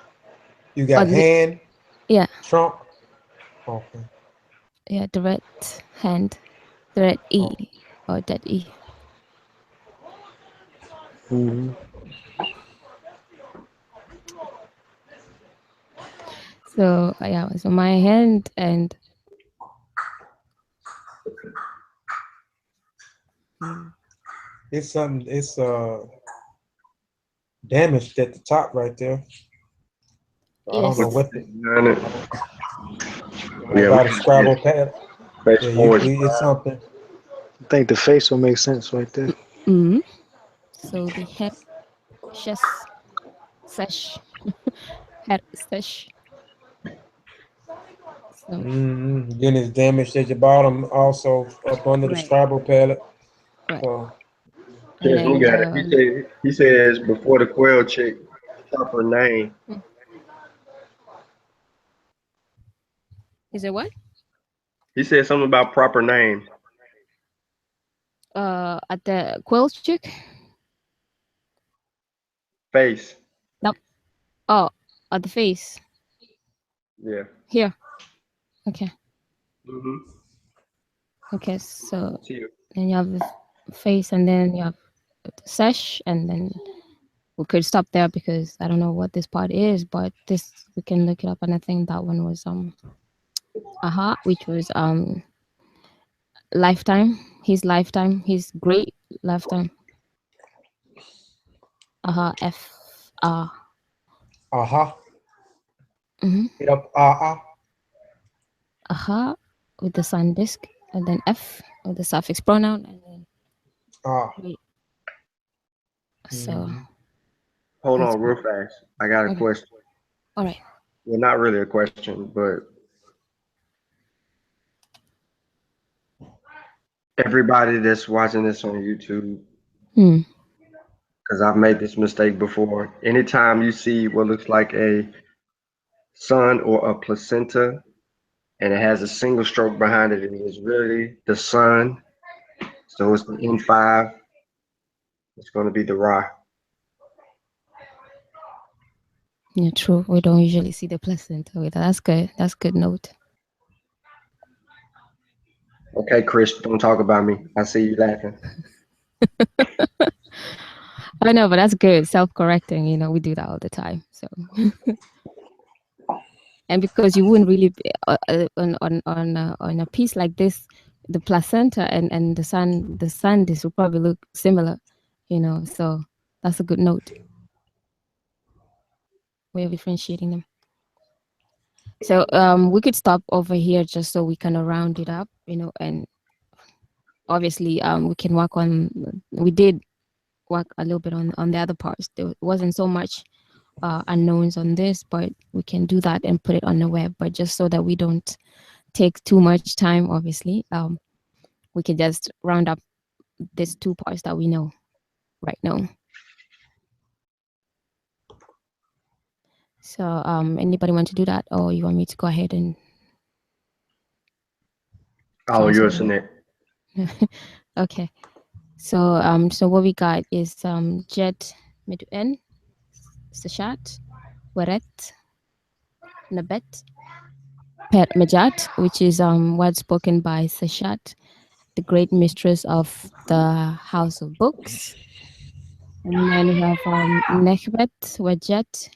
You got Oh, hand, yeah, trump. Okay. yeah, the red hand, the red E Oh. or that E. Mm-hmm. So yeah, so my hand and It's something. It's damaged at the top right there. I don't yes. know what. Yeah, About a Scrabble pad. face Yeah, forward. it's something. I think the face will make sense right there. Mm-hmm. So the head, chest, sesh, head, sesh. So Then it's damaged at the bottom, also up under the right, Scrabble palette. right, So and Yes, we then got it. He says before the quail chick, proper name. is it what? He said something about proper name. At the quill chick. Face. Nope. Oh, at the face. Yeah. Here. Okay. Mm-hmm. Okay. So It's here. then you have the face, and then you have the sesh, and then we could stop there because I don't know what this part is, but this we can look it up, and I think that one was aha, which was lifetime, his great lifetime. Aha, FR. aha. Mm-hmm. Aha. Aha with the sun disk, and then F with the suffix pronoun, and then great. So Hold that's on real fast. I got a okay. question. All right. Well, not really a question, but everybody that's watching this on YouTube, because I've made this mistake before. Anytime you see what looks like a sun or a placenta and it has a single stroke behind it, it is really the sun. So it's the N5. It's going to be the Ra. Yeah, true. We don't usually see the placenta with that. That's good. That's good note. Okay, Chris, don't talk about me. I see you laughing. I know, but that's good. Self-correcting, you know, we do that all the time. So, and because you wouldn't really be, on a piece like this, the placenta and the sun this will probably look similar, you know. So that's a good note. Way of differentiating them. So we could stop over here just so we kind of round it up, you know, and obviously we can work on. We did work a little bit on the other parts. There wasn't so much unknowns on this, but we can do that and put it on the web. But just so that we don't take too much time, obviously, we can just round up these two parts that we know right now. So anybody want to do that, or you want me to go ahead and All yours, Annette. okay. So so what we got is Jet Medew Seshat Weret Nabet Pet Majat, which is word spoken by Seshat, the great mistress of the House of Books. And then we have Nechbet Wajet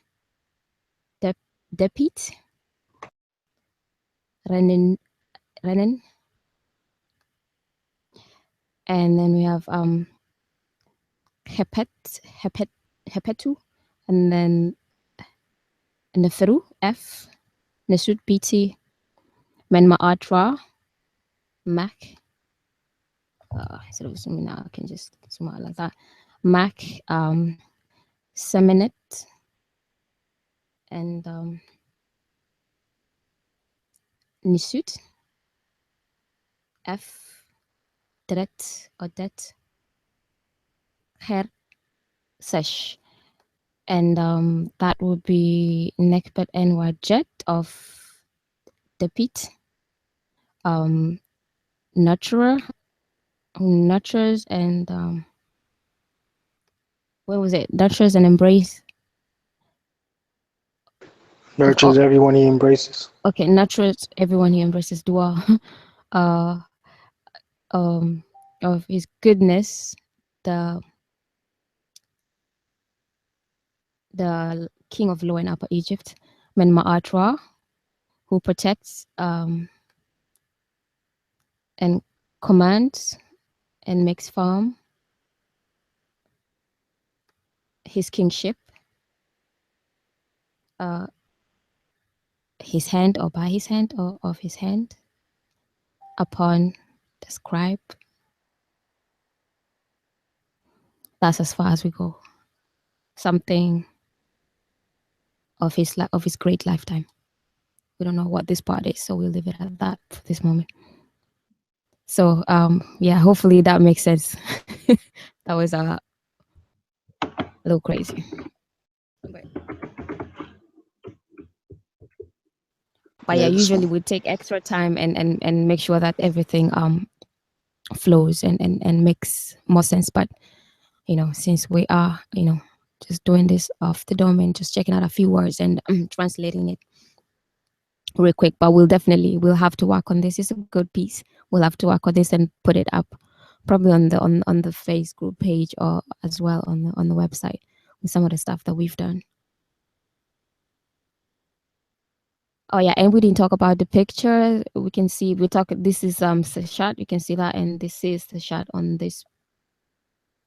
Depit Renin. And then we have Hepetu, and then Neferu F, Nesut BT, Menma'atra, Mac. Instead of zooming out, I can just zoom out like that. Mac, Seminet, and Nisut F, Dret or Det, Her, Sesh. And that would be Nekbet Enwa Jet of Depit, Nurturer, who nurtures and what was it? Nurtures and embrace. Nurtures everyone he embraces. Okay, nurtures everyone he embraces. Dua, of his goodness, the king of Lower and Upper Egypt, Menma'atra, who protects and commands and makes firm his kingship, his hand or by his hand or of his hand upon the scribe. That's as far as we go. Something of his great lifetime. We don't know what this part is, so we'll leave it at that for this moment. So yeah, hopefully that makes sense. That was a little crazy. But yeah, usually we take extra time and make sure that everything flows and makes more sense. But you know, since we are, you know, just doing this off the dome and just checking out a few words and translating it real quick, but we'll have to work on this. It's a good piece. We'll have to work on this and put it up probably on the face group page, or as well on the website with some of the stuff that we've done. Oh yeah, and we didn't talk about the picture. We can see this is the shot. You can see that, and this is the shot on this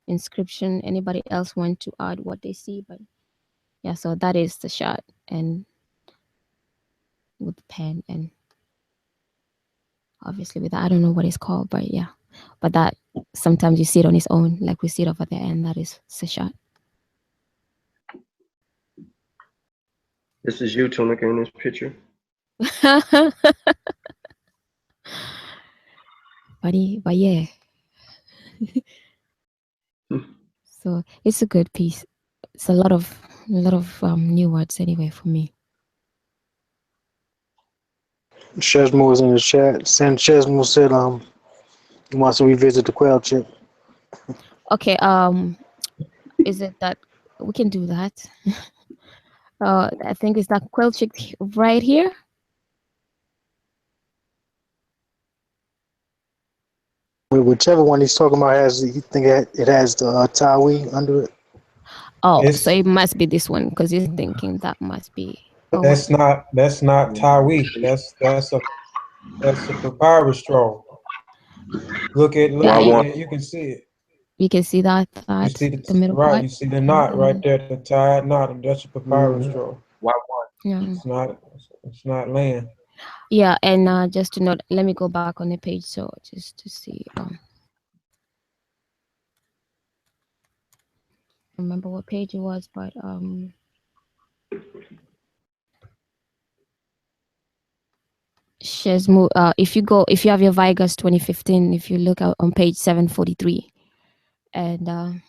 inscription. Anybody else want to add what they see? But yeah, so that is the shot, and with the pen, and obviously with that, I don't know what it's called, but yeah, but that sometimes you see it on its own, like we see it over there, and that is the shot. This is you, Tunica, in this picture. But yeah. So it's a good piece. It's a lot of new words anyway for me. Shesmo was in the chat. Shesmo said he wants to revisit the quail chip. Okay, is it that we can do that? I think it's that quail chick right here. Whichever one he's talking about it has the Tawi under it. Oh, so it must be this one because he's thinking that must be. Oh, that's not Tawi. That's a papyrus scroll. Look at it. You can see it. You can see that you see the middle right. part. You see the knot right there, the tied knot, and that's a papyrus scroll. White one. Yeah. It's not land. Yeah, and just to note, let me go back on the page so just to see. remember what page it was, but if you have your Vigus 2015, if you look out on page 743, and I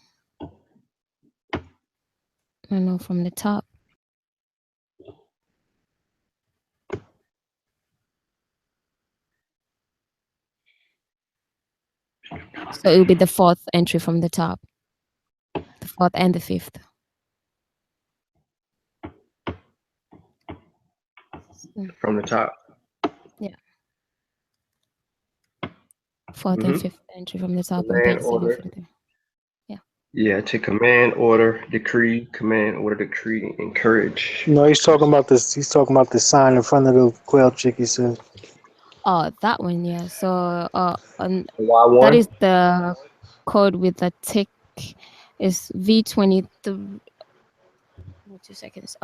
don't know, from the top. So it will be the fourth entry from the top, the fourth and the fifth. From the top. Yeah. Fourth and fifth entry from the top on Command page order. 743. Yeah. Yeah, to command, order, decree, command, order, decree, encourage. No, he's talking about this. He's talking about the sign in front of the quail chick. He said. Oh, that one, yeah. So Y1. that is the code with the tick. Is V23. 2 seconds.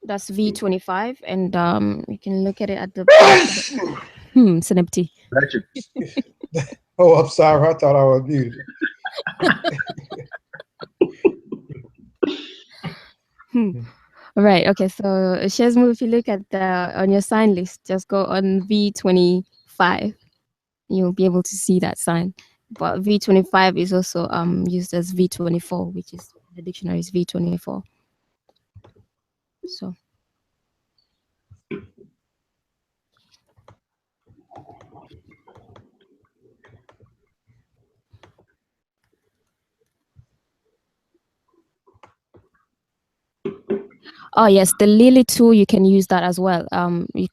That's V25, and you can look at it at the it's an empty. Oh, I'm sorry. I thought I was muted. Right. Okay. So Shesmu, if you look at on your sign list, just go on V25. You'll be able to see that sign. But V25 is also used as V24, which is the dictionary is V24. So. Oh yes, the lily too. You can use that as well.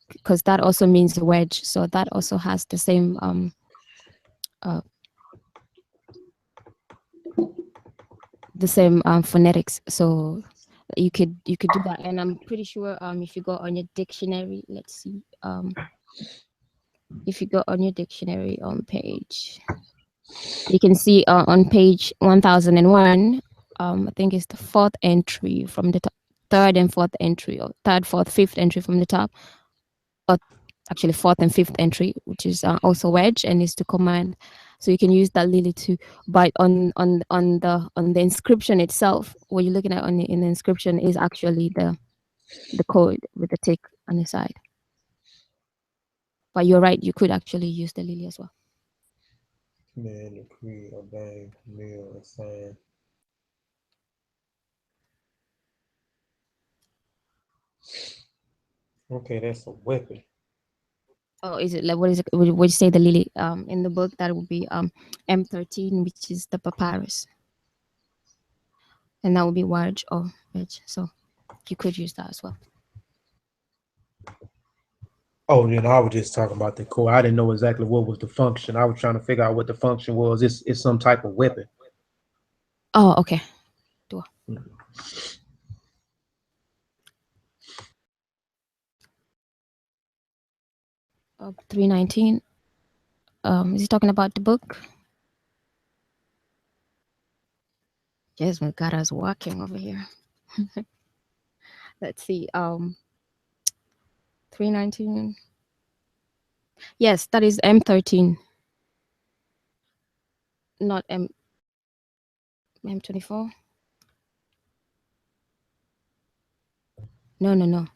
Because that also means wedge. So that also has the same phonetics. So you could do that, and I'm pretty sure if you go on your dictionary, let's see, if you go on your dictionary on page, you can see on page 1001, I think it's the fourth entry from the top, third and fourth entry, or third, fourth, fifth entry from the top, or actually fourth and fifth entry, which is also wedge and is to command. So you can use that lily too. But on the inscription itself, what you're looking at in the inscription is actually the code with the tick on the side. But you're right, you could actually use the lily as well. Command, decree, ordain, command, assign. Okay, that's a weapon. Oh, is it like, what is it? Would you say the lily? In the book, that would be M13, which is the papyrus, and that would be wedge or wedge. So you could use that as well. Oh, then I was just talking about the core. I didn't know exactly what was the function. I was trying to figure out what the function was. It's some type of weapon. Oh, okay. 319. Is he talking about the book? Yes, my God, I was walking over here. Let's see. 319. Yes, that is M13. Not M24. No.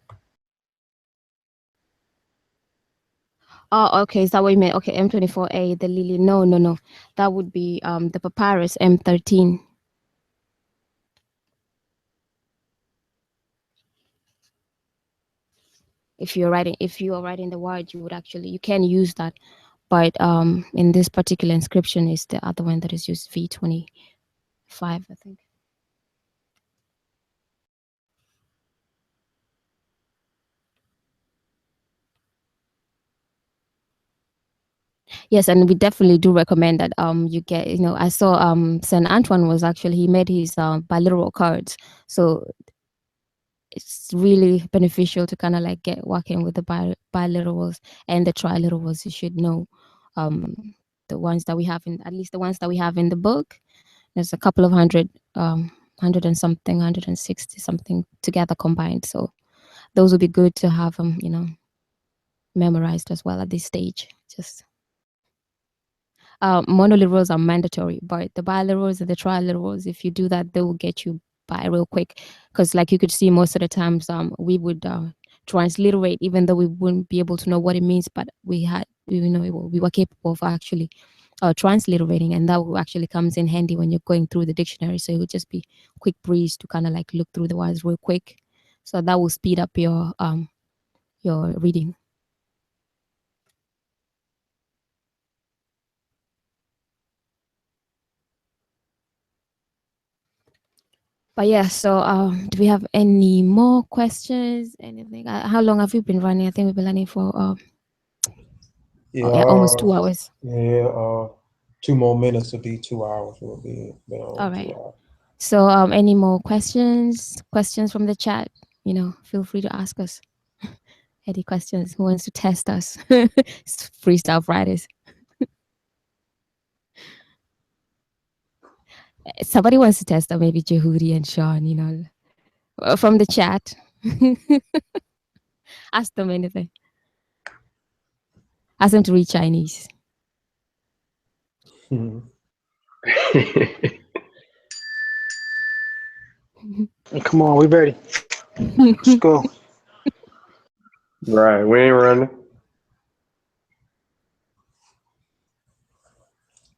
Oh, okay. Is that what you meant? Okay, M24A, the lily. No. That would be the papyrus, M13. If you are writing the word, you can use that. But in this particular inscription is the other one that is used, V25, I think. Yes, and we definitely do recommend that you get, I saw Saint Antoine he made his bilateral cards. So it's really beneficial to kind of like get working with the bilaterals and the triliterals. You should know the ones that we have at least the ones that we have in the book. There's a couple of 100 and something, 160 something together combined. So those would be good to have memorized as well at this stage. Just monoliterals are mandatory, but the biliterals and the triliterals, if you do that, they will get you by real quick. Because like you could see, most of the times we would transliterate even though we wouldn't be able to know what it means, but we were capable of actually transliterating, and that actually comes in handy when you're going through the dictionary. So it would just be quick breeze to kind of like look through the words real quick. So that will speed up your reading. But yeah, so do we have any more questions? Anything? How long have we been running? I think we've been running for almost 2 hours. Yeah, 2 more minutes will be 2 hours. Will be All right. 2 hours. So any more questions? Questions from the chat? Feel free to ask us. Any questions? Who wants to test us? It's Freestyle Fridays. Somebody wants to test us, maybe Jehudi and Sean, from the chat. Ask them anything. Ask them to read Chinese. Come on, we ready. Let's go. Right, we ain't running.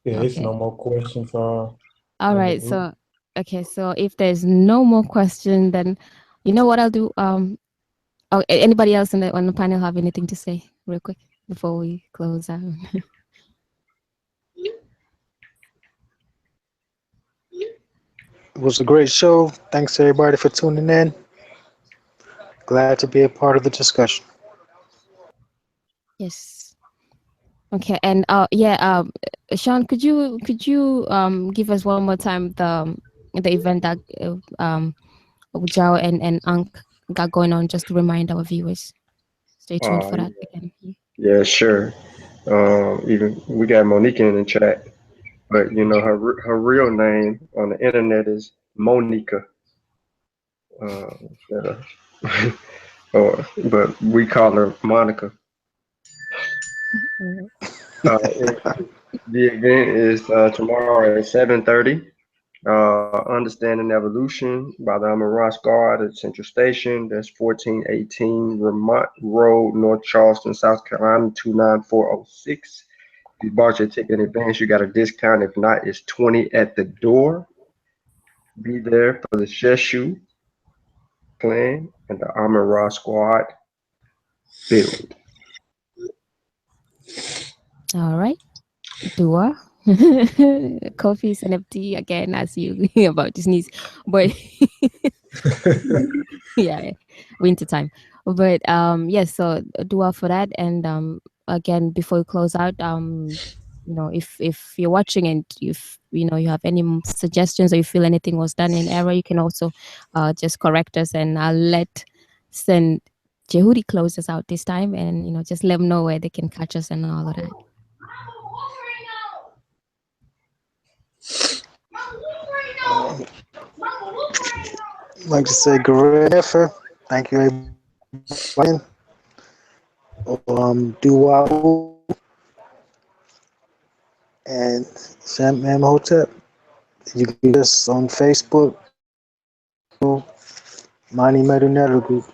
Yeah, it's no more questions. All right. So, okay. So if there's no more question, then you know what I'll do. Anybody else on the panel have anything to say, real quick, before we close out? It was a great show. Thanks everybody for tuning in. Glad to be a part of the discussion. Yes. Okay. And Sean, could you give us one more time the event that Ujao and Ankh got going on, just to remind our viewers. Stay tuned for that again. Yeah, sure. Even we got Monique in the chat, but her real name on the internet is Monica. But we call her Monica. The event is tomorrow at 7:30. Understanding Evolution by the Ross Guard at Central Station. That's 1418 Vermont Road, North Charleston, South Carolina 29406. If you bought your ticket in advance, you got a discount. If not, it's 20 at the door. Be there for the Seshew clan and the Ra Squad build. All right. Dua. Coffee's NFT again, as you about to sneeze. But yeah, winter time. But yes, so Dua for that. And again, before we close out, if you're watching and if you have any suggestions or you feel anything was done in error, you can also just correct us, and I'll send Jehudi close us out this time, and just let them know where they can catch us and all of that. I'd like to say great effort. Thank you everybody. Do well. And Sam Hotep. You can get us on Facebook, mdw-ntr group.